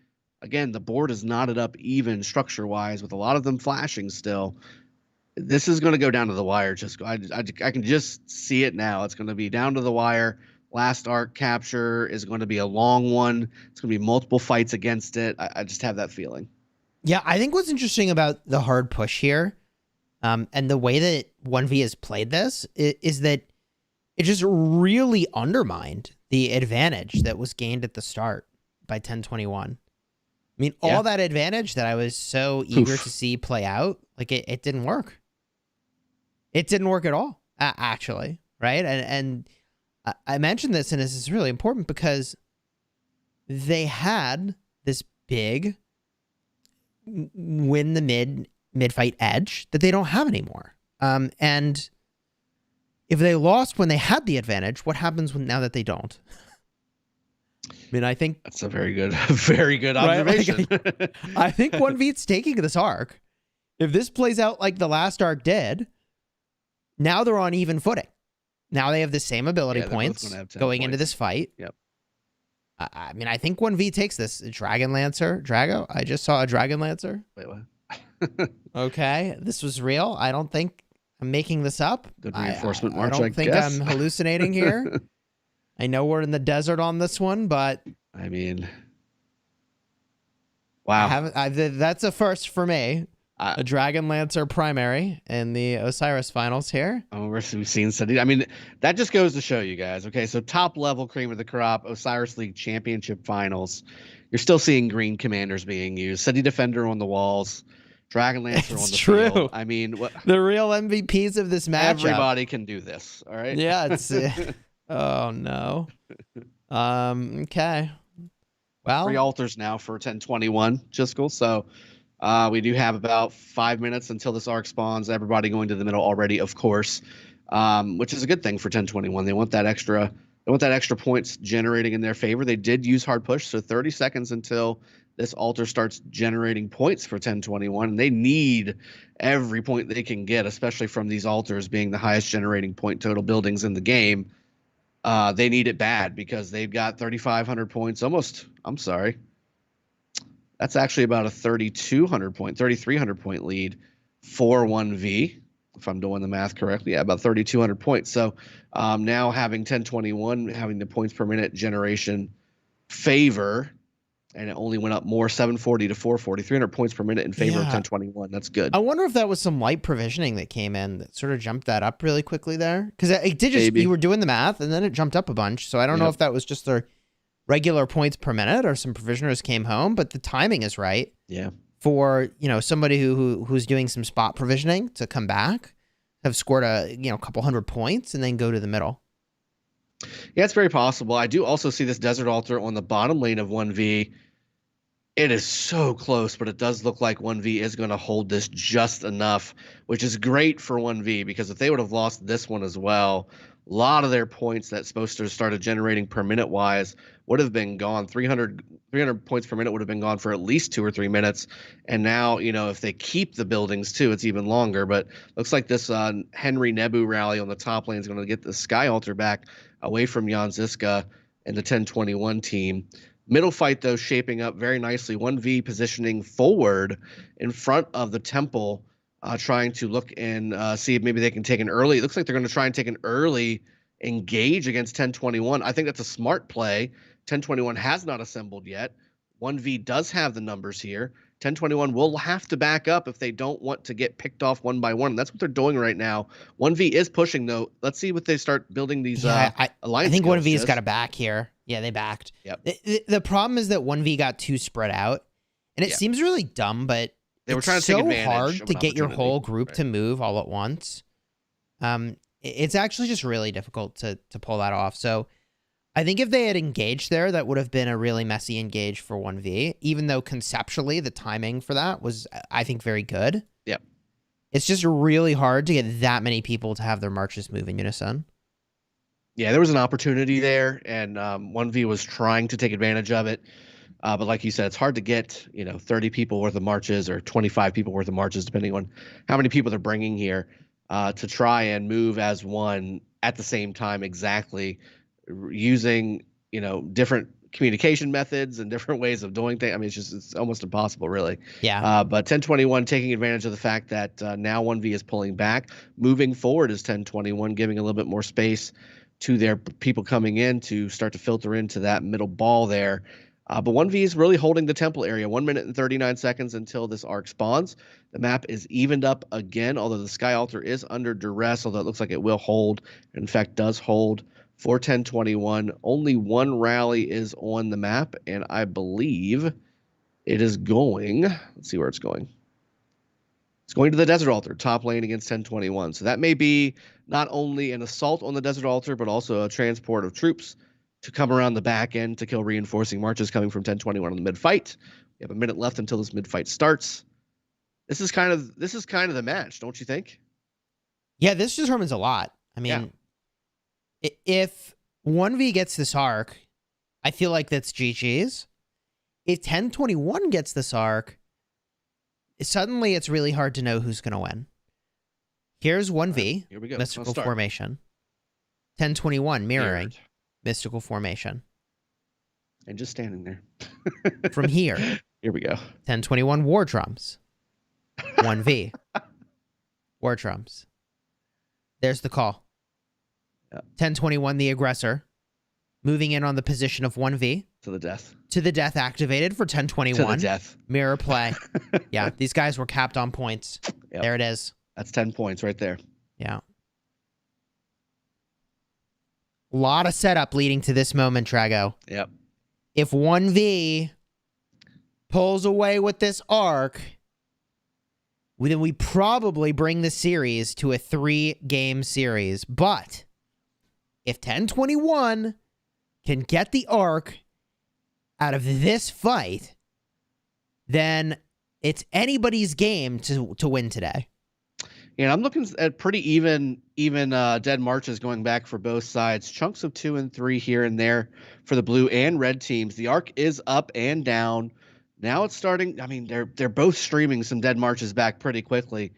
Again, the board is knotted up even structure-wise, with a lot of them flashing still. This is going to go down to the wire. I can just see it now. It's going to be down to the wire. Last Ark capture is going to be a long one. It's going to be multiple fights against it. I just have that feeling. Yeah, I think what's interesting about the hard push here, and the way that OneV has played this, is that it just really undermined the advantage that was gained at the start by 1021. I mean, all that advantage that I was so eager to see play out, like it didn't work. It didn't work at all, actually, right? And I mentioned this, and this is really important because they had this big win the mid-fight edge that they don't have anymore. And if they lost when they had the advantage, what happens now that they don't? I mean, I think that's a very good observation. Right? Like, I think OneV's taking this arc. If this plays out like the last arc did, now they're on even footing. Now they have the same ability points going into this fight. Yep. I mean, I think OneV takes this. Dragon Lancer, Drago. I just saw a Dragon Lancer. Wait, what? Okay, this was real. I don't think I'm making this up. Good reinforcement march. I don't think I'm hallucinating here. I know we're in the desert on this one, but I mean, wow. That's a first for me. A Dragon Lancer primary in the Osiris finals here. Oh, we've seen City. I mean, that just goes to show you guys. Okay, so top level cream of the crop, Osiris League Championship finals. You're still seeing green commanders being used. City Defender on the walls. Dragon Lancer on the field. I mean, the real MVPs of this matchup. Everybody can do this. All right. Yeah. It's. Oh no. Okay. Well, 3 altars now for 1021 Jiskel. So we do have about 5 minutes until this arc spawns. Everybody going to the middle already, of course, which is a good thing for 1021. They want that extra. They want that extra points generating in their favor. They did use hard push, so 30 seconds until this altar starts generating points for 1021. And they need every point they can get, especially from these altars being the highest generating point total buildings in the game. They need it bad because they've got 3,500 points. That's actually about a 3,300 point lead for OneV, if I'm doing the math correctly. Yeah, about 3,200 points. So now having 1021, having the points per minute generation favor, and it only went up more, 740 to 440, 300 points per minute in favor of 1021. That's good. I wonder if that was some light provisioning that came in that sort of jumped that up really quickly there. Because it did just, you were doing the math, and then it jumped up a bunch. So I don't know if that was just their regular points per minute or some provisioners came home, but the timing is right. Yeah. For, somebody who's doing some spot provisioning to come back, have scored a, couple hundred points, and then go to the middle. Yeah, it's very possible. I do also see this Desert Altar on the bottom lane of 1V. It is so close, but it does look like 1V is going to hold this just enough, which is great for 1V, because if they would have lost this one as well, A lot of their points that supposed to have started generating per minute wise would have been gone. 300 points per minute would have been gone for at least 2 or 3 minutes. And now, if they keep the buildings too, it's even longer. But looks like this Henry Nebu rally on the top lane is going to get the Sky Altar back away from Jan Ziska and the 1021 team. Middle fight, though, shaping up very nicely. 1V positioning forward in front of the temple, trying to look and see if maybe they can take an early. It looks like they're going to try and take an early engage against 1021. I think that's a smart play. 1021 has not assembled yet. 1V does have the numbers here. 1021 will have to back up if they don't want to get picked off one by one. That's what they're doing right now. 1V is pushing, though. Let's see what they start building these alliance. I think 1V's got a back here. Yeah, they backed. Yep. The problem is that 1V got too spread out, and it seems really dumb, but they were trying to take advantage hard to get your whole group to move all at once. It's actually just really difficult to pull that off. So I think if they had engaged there, that would have been a really messy engage for 1V, even though conceptually the timing for that was, I think, very good. Yep. It's just really hard to get that many people to have their marches move in unison. Yeah, there was an opportunity there, and 1V was trying to take advantage of it. But like you said, it's hard to get 30 people worth of marches or 25 people worth of marches, depending on how many people they're bringing here, to try and move as one at the same time exactly, using different communication methods and different ways of doing things. I mean, it's almost impossible, really. Yeah. But 1021 taking advantage of the fact that now 1V is pulling back, moving forward is 1021, giving a little bit more space to their people coming in to start to filter into that middle ball there. But 1V is really holding the temple area. 1 minute and 39 seconds until this arc spawns. The map is evened up again, although the Sky Altar is under duress, although it looks like it will hold. In fact, does hold for 1021. Only one rally is on the map, and I believe it is going. Let's see where it's going. It's going to the Desert Altar, top lane against 1021. So that may be not only an assault on the Desert Altar, but also a transport of troops to come around the back end to kill reinforcing marches coming from 1021 on the mid fight. We have a minute left until this mid fight starts. This is kind of the match, don't you think? Yeah, this determines a lot. I mean, if 1V gets this arc, I feel like that's GG's. If 1021 gets this arc, suddenly it's really hard to know who's going to win. Here's 1V, right, here we go. mystical formation. 1021 mirroring, mystical formation. And just standing there. From here. Here we go. 1021 war drums. 1V. War drums. There's the call. Yep. 1021 the aggressor. Moving in on the position of 1V. To the death. To the death activated for 1021. To the death. Mirror play. Yeah, these guys were capped on points. Yep. There it is. That's 10 points right there. Yeah. A lot of setup leading to this moment, Trago. Yep. If 1V pulls away with this arc, then we probably bring the series to a 3-game series. But if 1021 can get the arc out of this fight, then it's anybody's game to win today. And I'm looking at pretty even dead marches going back for both sides. Chunks of 2 and 3 here and there for the blue and red teams. The arc is up and down. Now it's starting. I mean, they're both streaming some dead marches back pretty quickly.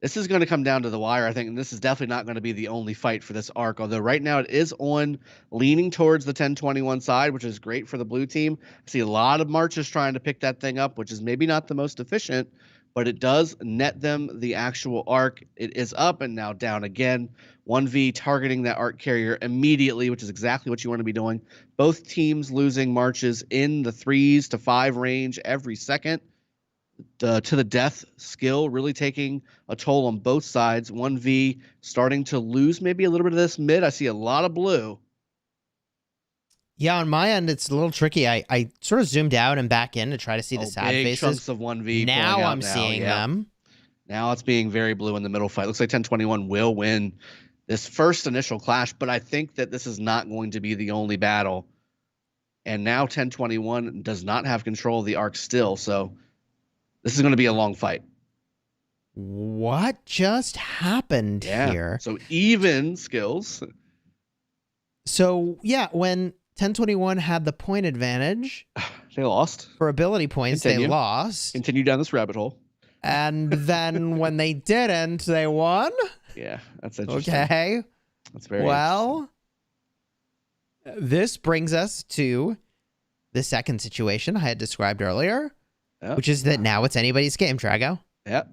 This is going to come down to the wire, I think, and this is definitely not going to be the only fight for this arc, although right now it is leaning towards the 1021 side, which is great for the blue team. I see a lot of marches trying to pick that thing up, which is maybe not the most efficient, but it does net them the actual arc. It is up and now down again. 1V targeting that arc carrier immediately, which is exactly what you want to be doing. Both teams losing marches in the 3s to 5 range every second. To the death skill really taking a toll on both sides. 1V starting to lose maybe a little bit of this mid. I see a lot of blue. Yeah, on my end, it's a little tricky. I sort of zoomed out and back in to try to see the sad big faces. Chunks of 1V. Now I'm seeing them. Now it's being very blue in the middle fight. Looks like 1021 will win this first initial clash, but I think that this is not going to be the only battle. And now 1021 does not have control of the arc still, so this is going to be a long fight. What just happened here? So even skills. So, yeah, when 1021 had the point advantage They lost. for ability points, they Continue. lost. Continue down this rabbit hole. And then when they didn't, they won? Yeah, that's interesting. Okay. That's very Well, this brings us to the second situation I had described earlier, Yep. which is that now it's anybody's game, Drago. Yep.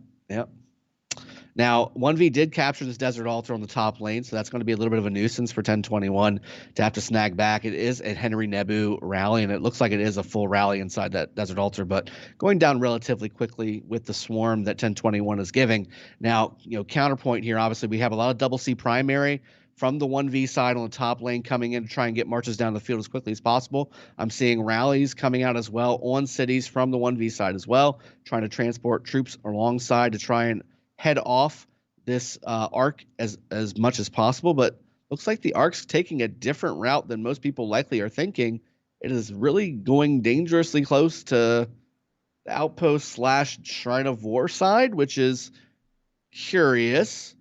Now, 1V did capture this Desert Altar on the top lane, so that's going to be a little bit of a nuisance for 1021 to have to snag back. It is a Henry Nebu rally, and it looks like it is a full rally inside that Desert Altar, but going down relatively quickly with the swarm that 1021 is giving. Now, counterpoint here, obviously, we have a lot of double C primary from the 1V side on the top lane coming in to try and get marches down the field as quickly as possible. I'm seeing rallies coming out as well on cities from the 1V side as well, trying to transport troops alongside to try and head off this arc as much as possible, but looks like the arc's taking a different route than most people likely are thinking. It is really going dangerously close to the Outpost / Shrine of War side, which is curious.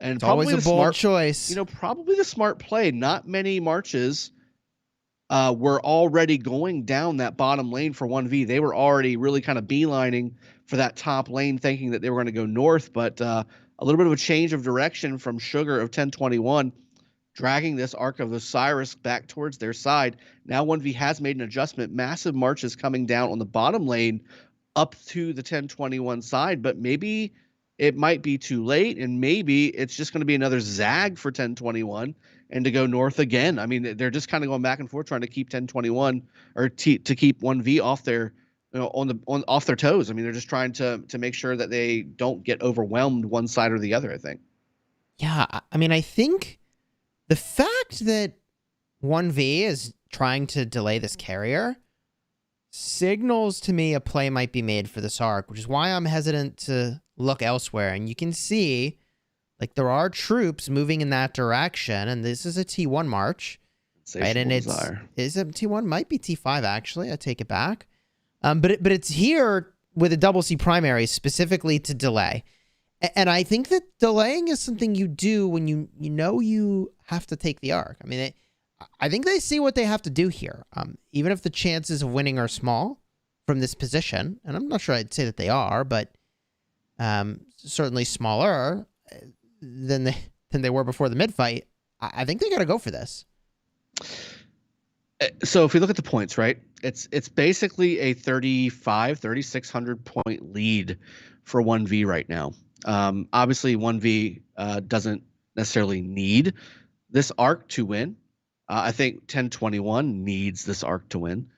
And It's probably always a bold choice. probably the smart play. Not many marches were already going down that bottom lane for 1V. They were already really kind of beelining for that top lane, thinking that they were going to go north, but a little bit of a change of direction from Sugar of 1021, dragging this Arc of Osiris back towards their side. Now 1V has made an adjustment. Massive marches coming down on the bottom lane up to the 1021 side, but maybe it might be too late, and maybe it's just going to be another zag for 1021 and to go north again. I mean, they're just kind of going back and forth trying to keep 1021 or to keep 1V off their off their toes. I mean, they're just trying to make sure that they don't get overwhelmed one side or the other, I think. Yeah, I mean, I think the fact that 1V is trying to delay this carrier signals to me a play might be made for this arc, which is why I'm hesitant to look elsewhere. And you can see, like, there are troops moving in that direction, and this is a T1 march, right? And is it T1? Might be T5, actually. I take it back. But it's here with a double C primary specifically to delay. And I think that delaying is something you do when you know you have to take the arc. I mean, I think they see what they have to do here. Even if the chances of winning are small from this position, and I'm not sure I'd say that they are, but certainly smaller than they were before the mid-fight, I think they got to go for this. So if we look at the points, right, it's basically a 3,600 point lead for 1V right now. Obviously 1V doesn't necessarily need this arc to win. I think 1021 needs this arc to win,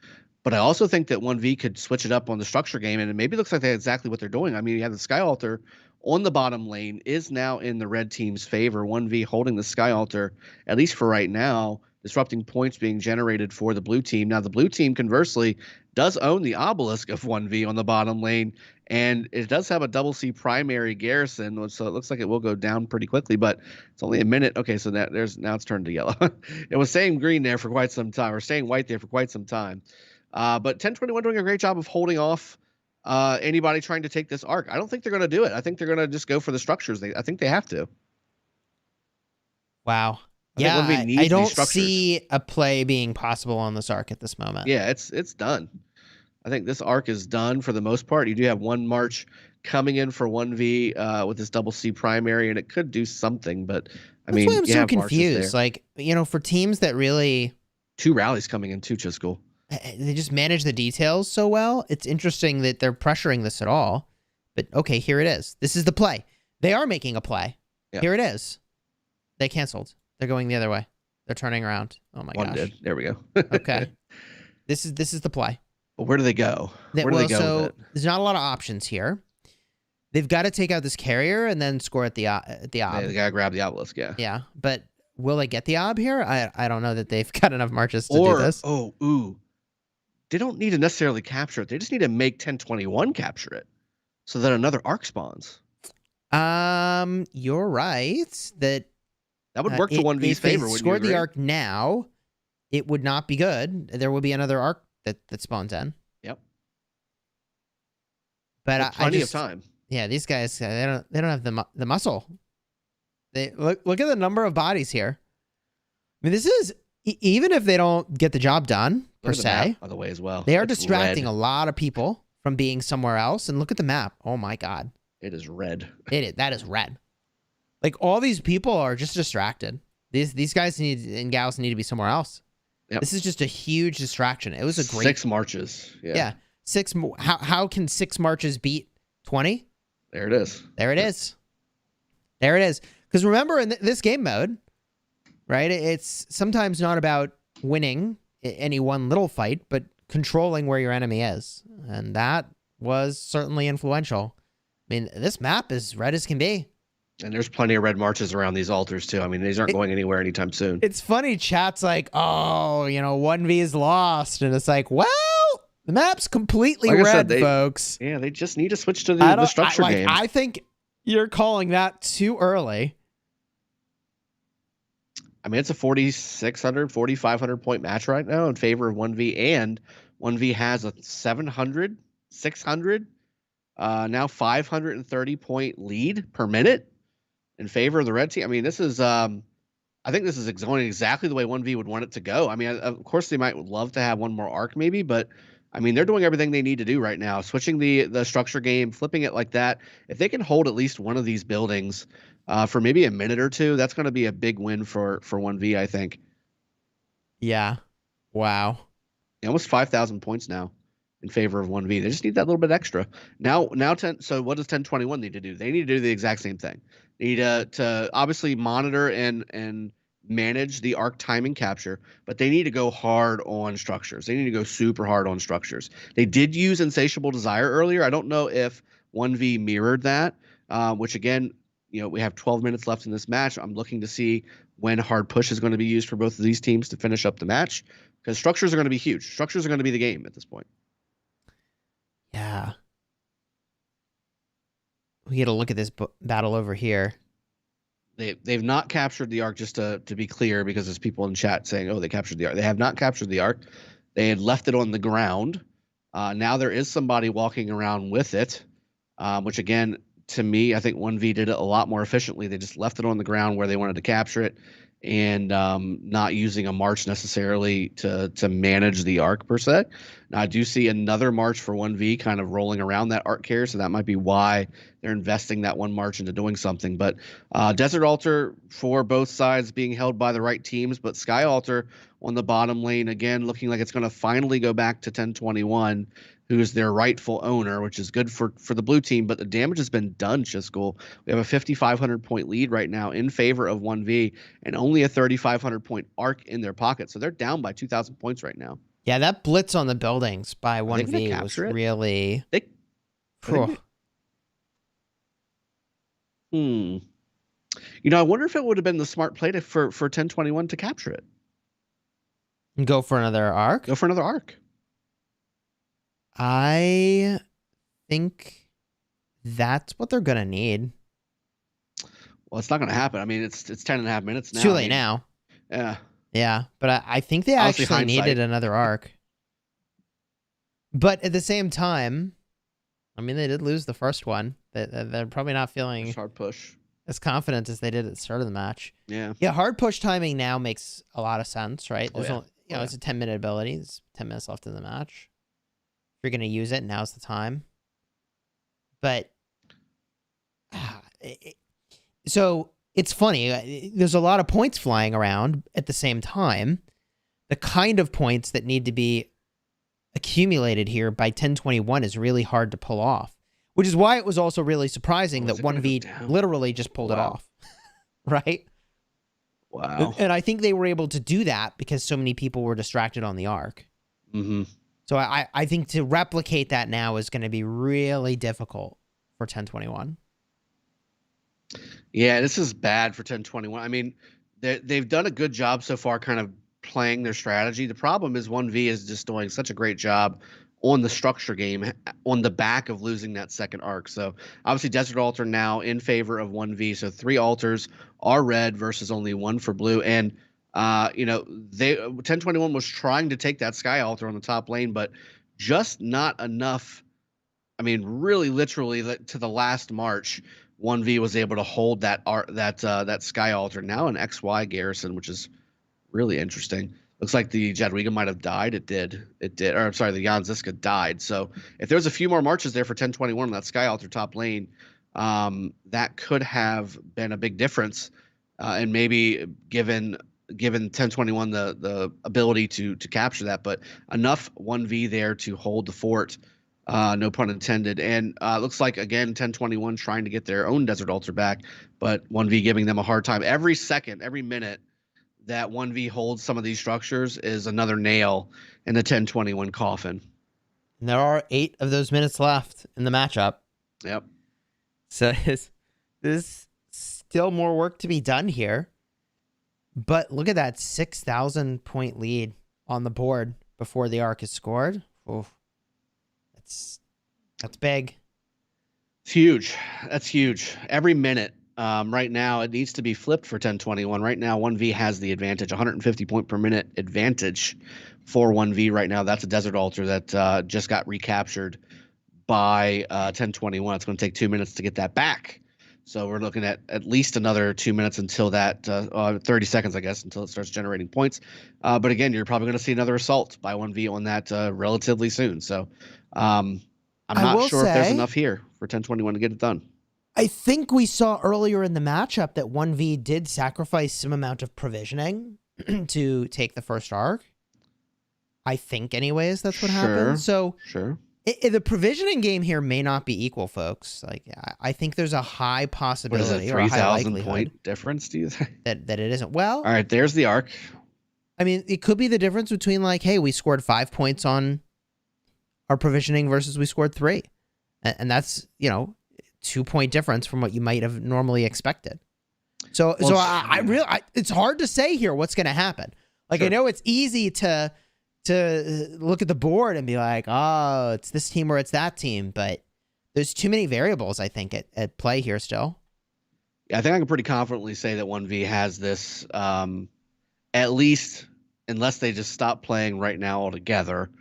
but I also think that 1V could switch it up on the structure game, and it maybe looks like that's exactly what they're doing. I mean, you have the Sky Altar on the bottom lane is now in the red team's favor. 1V holding the Sky Altar, at least for right now, disrupting points being generated for the blue team. Now, the blue team, conversely, does own the obelisk of 1V on the bottom lane, and it does have a double C primary garrison, so it looks like it will go down pretty quickly, but it's only a minute. Okay, so now it's turned to yellow. It was staying green there for quite some time, or staying white there for quite some time. But 1021 doing a great job of holding off anybody trying to take this arc. I don't think they're going to do it. I think they're going to just go for the structures. I think they have to. Wow. I don't see a play being possible on this arc at this moment. Yeah, it's done. I think this arc is done for the most part. You do have one march coming in for 1V with this double C primary, and it could do something, but I mean, that's why I'm so confused. Like, for teams that really... 2 rallies coming in too, Chisco. They just manage the details so well. It's interesting that they're pressuring this at all. But okay, here it is. This is the play. They are making a play. Yeah. Here it is. They canceled. They're going the other way. They're turning around. Oh my gosh. One did. There we go. Okay. This is the play. But where do they go? Where do they go so with it? There's not a lot of options here. They've got to take out this carrier and then score at the ob. Yeah, they got to grab the obelisk, yeah. Yeah, but will they get the ob here? I don't know that they've got enough marches to do this. They don't need to necessarily capture it. They just need to make 1021 capture it so that another arc spawns. You're right. That would work to 1V's favor. If they scored the arc now, it would not be good. There will be another arc that spawns in. Yep. But plenty of time. Yeah, these guys they don't have the muscle. They look at the number of bodies here. mean, this is even if they don't get the job done per Look at the map, se, by the way, as well. they are It's distracting red. a lot of people from being somewhere else. And look at the map. Oh my God. It is red. That is red. Like all these people are just distracted. These guys and gals need to be somewhere else. Yep. This is just a huge distraction. It was a great 6 marches. Yeah. How can 6 marches beat 20? There it is. There it is. There it is. Because remember, in this game mode, right? It's sometimes not about winning any one little fight, but controlling where your enemy is, and that was certainly influential. I mean, this map is red as can be. And there's plenty of red marches around these altars too. I mean, these aren't going anywhere anytime soon. It's funny, chat's like, oh, 1v is lost. And it's like, well, the map's completely Like I red, said, folks. Yeah, they just need to switch to the structure game. I think you're calling that too early. I mean, it's a 4,600, 4,500 point match right now in favor of 1v, and 1v has a 700, 600, now 530 point lead per minute in favor of the red team. I mean, this is, I think this is going exactly the way 1v would want it to go. I mean, of course, they might love to have one more arc maybe, but I mean, they're doing everything they need to do right now, switching the structure game, flipping it like that. If they can hold at least one of these buildings for maybe a minute or two, that's going to be a big win for 1v, I think. Yeah. Wow. Almost 5,000 points now in favor of 1v. They just need that little bit extra. Now 10. So what does 1021 need to do? They need to do the exact same thing. They need to obviously monitor and manage the arc timing capture, but they need to go hard on structures. They need to go super hard on structures. They did use Insatiable Desire earlier. I don't know if 1v mirrored that, which again, we have 12 minutes left in this match. I'm looking to see when hard push is going to be used for both of these teams to finish up the match, because structures are going to be huge. Structures are going to be the game at this point. Yeah. We get a look at this battle over here. They've not captured the arc, just to be clear, because there's people in chat saying, oh, they captured the arc. They have not captured the arc. They had left it on the ground. Now there is somebody walking around with it, which again, to me, I think 1v did it a lot more efficiently. They just left it on the ground where they wanted to capture it, and not using a march necessarily to manage the arc per se. Now, I do see another march for 1v kind of rolling around that arc carrier, so that might be why they're investing that one march into doing something. But Desert Altar for both sides being held by the right teams, but Sky Altar on the bottom lane, again, looking like it's going to finally go back to 1021, who is their rightful owner, which is good for the blue team, but the damage has been done, Chisgul. We have a 5,500 point lead right now in favor of 1v, and only a 3,500 point arc in their pocket. So they're down by 2,000 points right now. Yeah, that blitz on the buildings by Are they gonna 1v was capture it? really... They- Phew. I wonder if it would have been the smart play for 1021 to capture it. Go for another arc? Go for another arc. I think that's what they're going to need. Well, it's not going to happen. I mean, it's 10 and a half minutes now. It's too late now. Yeah. Yeah, but I think they Obviously, actually hindsight. needed another arc. But at the same time, I mean, they did lose the first one. They're probably not feeling Just hard push. as confident as they did at the start of the match. Yeah. Yeah, hard push timing now makes a lot of sense, right? There's yeah. only, it's a 10-minute ability. There's 10 minutes left in the match. If you're going to use it, now's the time. But so it's funny. There's a lot of points flying around at the same time. The kind of points that need to be accumulated here by 1021 is really hard to pull off, which is why it was also really surprising that is it gonna 1v go down? literally just pulled it Wow. off. Right? Wow. And I think they were able to do that because so many people were distracted on the arc. Mm-hmm. So I think to replicate that now is going to be really difficult for 1021. Yeah, this is bad for 1021. I mean, they've done a good job so far kind of playing their strategy. The problem is 1v is just doing such a great job on the structure game on the back of losing that second arc. So obviously Desert Altar now in favor of 1v. So 3 altars are red versus only 1 for blue. And 1021 was trying to take that Sky Altar on the top lane, but just not enough. I mean, really literally to the last march, 1v was able to hold that Sky Altar, now an XY garrison, which is Really interesting. Looks like the Jadwiga might have died. It did. Or I'm sorry, the Jan Ziska died. So if there's a few more marches there for 1021 on that Sky Altar top lane, that could have been a big difference, and maybe given 1021 the ability to capture that, but enough 1v there to hold the fort. No pun intended. And looks like, again, 1021 trying to get their own Desert Altar back, but 1v giving them a hard time. Every second, every minute that 1v holds some of these structures is another nail in the 1021 coffin. And there are 8 of those minutes left in the matchup. Yep. So there's still more work to be done here. But look at that 6,000 point lead on the board before the arc is scored. Oof. That's big. It's huge. That's huge. Every minute. Right now, it needs to be flipped for 1021. Right now, 1v has the advantage, 150 point per minute advantage for 1v right now. That's a Desert Altar that just got recaptured by 1021. It's going to take 2 minutes to get that back. So we're looking at least another 2 minutes until that, 30 seconds, I guess, until it starts generating points. But again, you're probably going to see another assault by 1v on that relatively soon. So I'm not sure if there's enough here for 1021 to get it done. I think we saw earlier in the matchup that 1v did sacrifice some amount of provisioning to take the first arc. I think, anyways, that's what happened. So sure. The provisioning game here may not be equal, folks. Like, I think there's a high possibility, what is it, or a high 3,000 likelihood point difference, do you think? that it isn't. Well, all right, there's the arc. I mean, it could be the difference between, like, hey, we scored 5 points on our provisioning versus we scored 3. And that's, 2-point difference from what you might have normally expected. So it's hard to say here what's going to happen. Like, sure. I know it's easy to look at the board and be like, oh, it's this team or it's that team, but there's too many variables, I think, at play here still. Yeah, I think I can pretty confidently say that 1v has this, at least, unless they just stop playing right now altogether.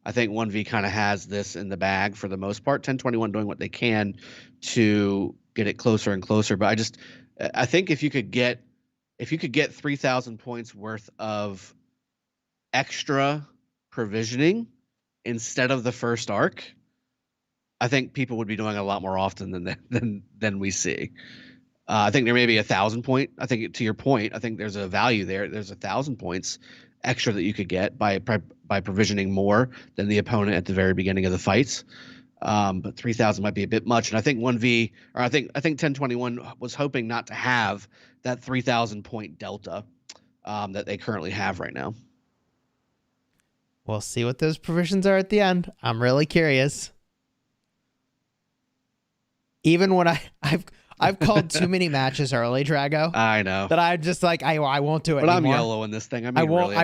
I think 1v kind of has this in the bag for the most part. 1021 doing what they can to get it closer and closer. But I think if you could get 3,000 points worth of extra provisioning instead of the first arc, I think people would be doing it a lot more often than we see. I think there may be 1,000 point. I think to your point, I think there's a value there. There's 1,000 points extra that you could get by provisioning more than the opponent at the very beginning of the fights. But 3,000 might be a bit much. And I think 1v, or I think 1021 was hoping not to have that 3,000 point delta that they currently have right now. We'll see what those provisions are at the end. I'm really curious. Even when I've called too many matches early, Drago. I know. That I'm just like, I won't do it anymore. But I'm yellow in this thing. I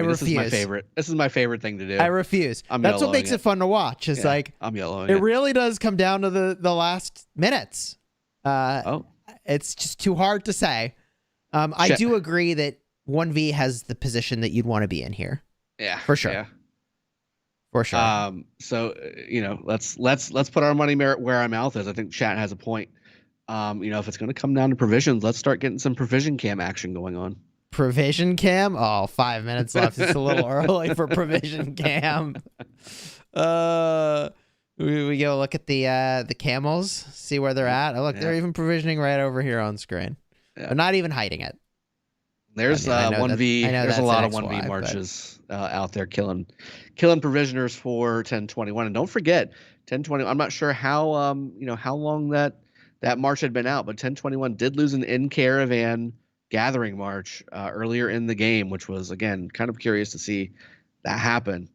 refuse. This is my favorite. This is my favorite thing to do. I refuse. That's what makes it fun to watch. Is like, I'm yellowing. It really does come down to the last minutes. It's just too hard to say. I do agree that 1v has the position that you'd want to be in here. Yeah. For sure. Yeah. For sure. So let's put our money where our mouth is. I think chat has a point. If it's going to come down to provisions, let's start getting some provision cam action going on. Provision cam? Oh, 5 minutes left. It's a little early for provision cam. We go look at the camels, see where they're at. Oh, look, they're even provisioning right over here on screen. Yeah. They're not even hiding it. There's 1v. There's a lot of 1v marches out there killing provisioners for 1021. And don't forget, 1020. I'm not sure how how long that march had been out, but 1021 did lose an in-caravan gathering march earlier in the game, which was, again, kind of curious to see that happen.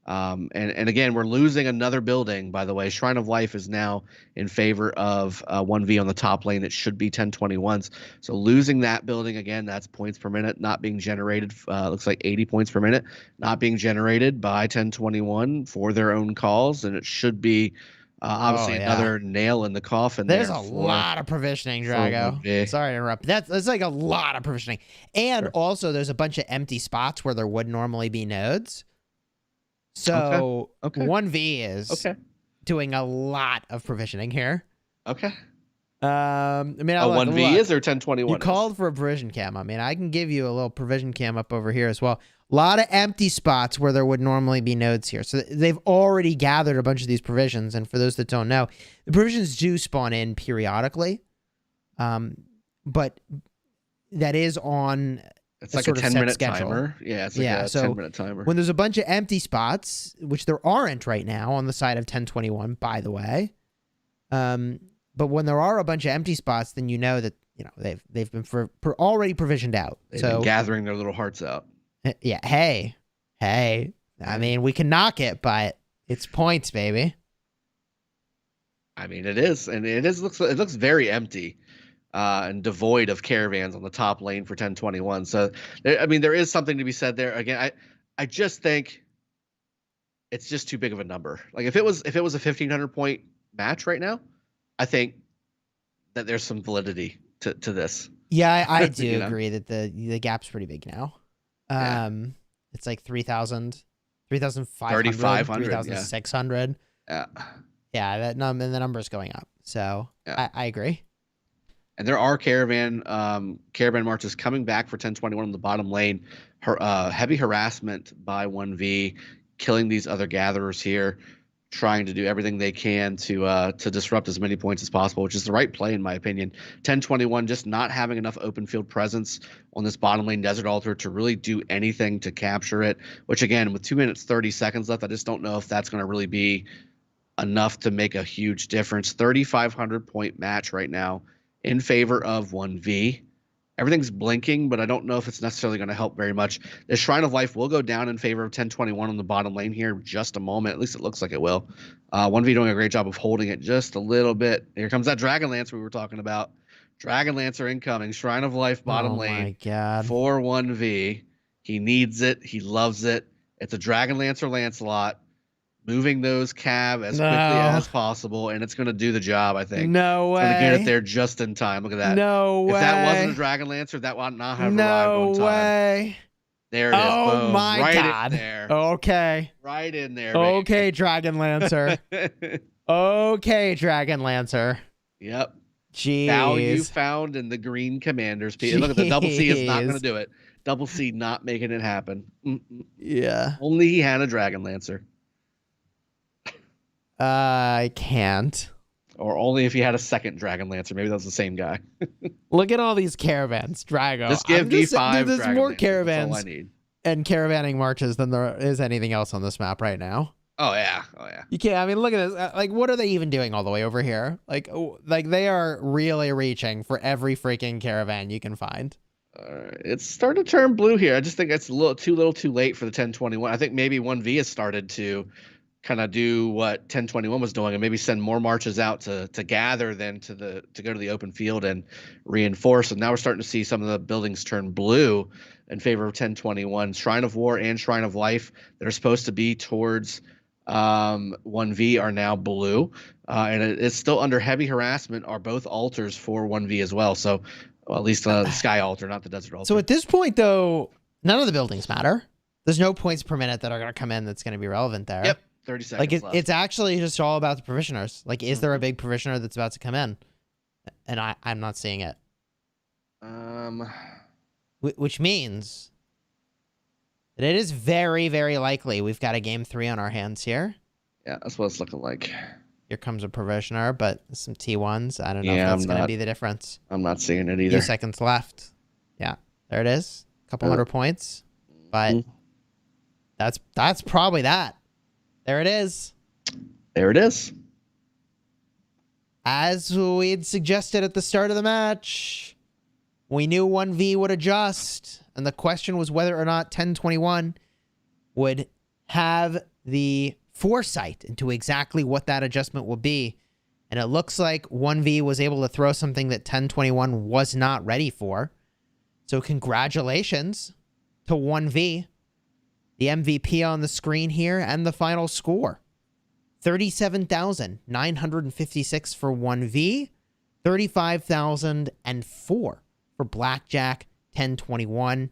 And again, we're losing another building, by the way. Shrine of Life is now in favor of 1v on the top lane. It should be 1021's. So losing that building, again, that's points per minute not being generated. Looks like 80 points per minute not being generated by 1021 for their own calls. And it should be obviously another nail in the coffin. There's a lot of provisioning, Drago. Sorry to interrupt. That's like a lot of provisioning. And also there's a bunch of empty spots where there would normally be nodes. So 1v is doing a lot of provisioning here. Okay. I mean, Oh, look, 1V is or 1021 you called for a provision cam. I mean, I can give you a little provision cam up over here as well. A lot of empty spots where there would normally be nodes here. So they've already gathered a bunch of these provisions. And for those that don't know, the provisions do spawn in periodically. But that is on It's like a sort of 10-minute schedule. timer. Yeah, it's like a 10-minute timer. When there's a bunch of empty spots, which there aren't right now on the side of 1021, by the way. But when there are a bunch of empty spots, then you know that they've been already provisioned out. They've been gathering their little hearts out. Yeah. Hey. I mean, we can knock it, but it's points, baby. I mean, it is, and it looks very empty. And devoid of caravans on the top lane for 1021. So, I mean, there is something to be said there. Again, I just think it's just too big of a number. Like if it was a 1,500 point match right now, I think that there's some validity to this. Yeah, I do agree that the gap's pretty big now. It's like 3,000, 3,500, 3,600. Yeah. Yeah, and the number's going up. So I agree. And there are caravan marches coming back for 1021 on the bottom lane. Heavy harassment by 1V, killing these other gatherers here, trying to do everything they can to disrupt as many points as possible, which is the right play in my opinion. 1021 just not having enough open field presence on this bottom lane desert altar to really do anything to capture it, which again, with 2 minutes 30 seconds left, I just don't know if that's going to really be enough to make a huge difference. 3,500 point match right now in favor of 1V. Everything's blinking, but I don't know if it's necessarily going to help very much. The Shrine of Life will go down in favor of 1021 on the bottom lane here in just a moment. At least it looks like it will. 1V doing a great job of holding it just a little bit. Here comes that Dragon Lance we were talking about. Dragon Lancer incoming. Shrine of Life bottom lane. My God. For 1V. He needs it. He loves it. It's a Dragon Lancer Lancelot. Moving those cav as quickly as possible, and it's going to do the job, I think. No way. It's going to get it there just in time. Look at that. No way. If that wasn't a Dragon Lancer, that would not have arrived on time. No way. There it is. Oh, Boom. my right God. In there. Okay. Right in there. Okay, Dragon Lancer. Okay, Dragon Lancer. Yep. Jeez. Value found in the green commanders. Look at the double C is not going to do it. Double C not making it happen. Yeah. Only he had a Dragon Lancer. I can't. Or only if he had a second Dragon Lancer. Maybe that was the same guy. Look at all these caravans. Drago. Just give me 5 There's Dragon more Lancers. caravans That's all I need. and caravanning marches than there is anything else on this map right now. Oh, yeah. You can't. I mean, look at this. Like, what are they even doing all the way over here? Like they are really reaching for every freaking caravan you can find. It's starting to turn blue here. I just think it's too little too late for the 1021. I think maybe 1V has started to kind of do what 1021 was doing and maybe send more marches out to gather than to go to the open field and reinforce. And now we're starting to see some of the buildings turn blue in favor of 1021. Shrine of War and Shrine of Life that are supposed to be towards 1V are now blue. And it's still under heavy harassment are both altars for 1V as well. So at least the sky altar, not the desert altar. So at this point, though, none of the buildings matter. There's no points per minute that are going to come in that's going to be relevant there. Yep. 30 seconds left. It's actually just all about the provisioners. Like, is there a big provisioner that's about to come in? And I'm not seeing it. Which means that it is very, very likely we've got a game 3 on our hands here. Yeah, that's what it's looking like. Here comes a provisioner, but some T1s. I don't know if that's going to be the difference. I'm not seeing it either. 2 seconds left. Yeah, there it is. A couple hundred points. But that's probably that. There it is. There it is. As we'd suggested at the start of the match, we knew 1V would adjust, and the question was whether or not 1021 would have the foresight into exactly what that adjustment would be. And it looks like 1V was able to throw something that 1021 was not ready for. So congratulations to 1V. The MVP on the screen here and the final score. 37,956 for 1V. 35,004 for Blackjack 1021.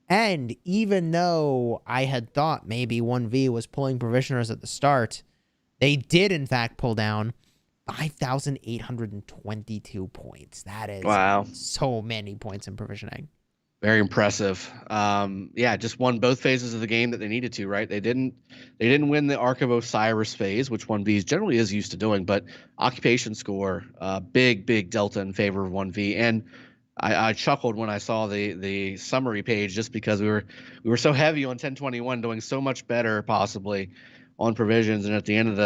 And even though I had thought maybe 1V was pulling provisioners at the start, they did in fact pull down 5,822 points. That is Wow. so many points in provisioning. Very impressive. Yeah, just won both phases of the game that they needed to, right? They didn't win the Ark of Osiris phase, which 1V generally is used to doing, but occupation score, big delta in favor of 1V. And I chuckled when I saw the summary page, just because we were so heavy on 1021, doing so much better possibly on provisions, and at the end of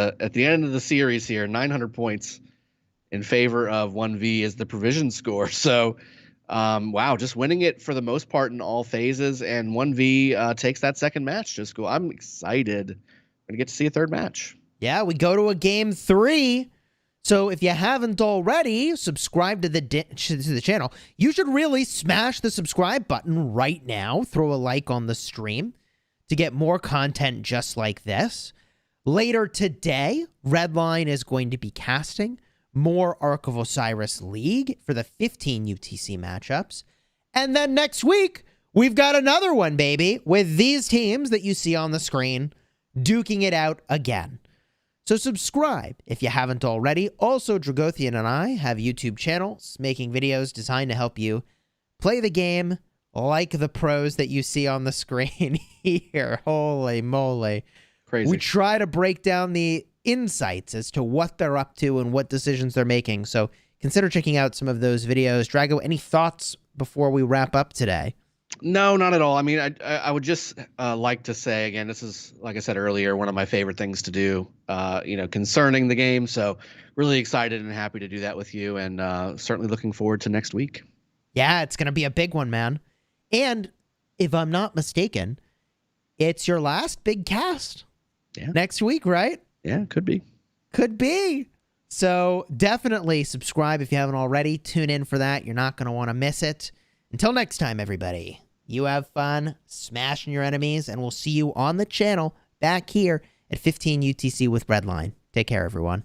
the series here, 900 points in favor of 1V is the provision score. So wow, just winning it for the most part in all phases, and 1V takes that second match. Just cool. I'm excited. I'm gonna get to see a third match. Yeah, we go to a game 3. So if you haven't already, subscribe to the channel. You should really smash the subscribe button right now. Throw a like on the stream to get more content just like this. Later today, Redline is going to be casting more Ark of Osiris League for the 15 UTC matchups. And then next week, we've got another one, baby, with these teams that you see on the screen duking it out again. So subscribe if you haven't already. Also, Dragothian and I have YouTube channels making videos designed to help you play the game like the pros that you see on the screen here. Holy moly. Crazy. We try to break down the insights as to what they're up to and what decisions they're making. So consider checking out some of those videos. Drago, any thoughts before we wrap up today? No, not at all. I mean, I would just like to say again, this is, like I said earlier, one of my favorite things to do, concerning the game. So really excited and happy to do that with you, and certainly looking forward to next week. Yeah, it's going to be a big one, man. And if I'm not mistaken, it's your last big cast next week, right? Yeah, could be. Could be. So definitely subscribe if you haven't already. Tune in for that. You're not going to want to miss it. Until next time, everybody, you have fun smashing your enemies, and we'll see you on the channel back here at 15 UTC with Redline. Take care, everyone.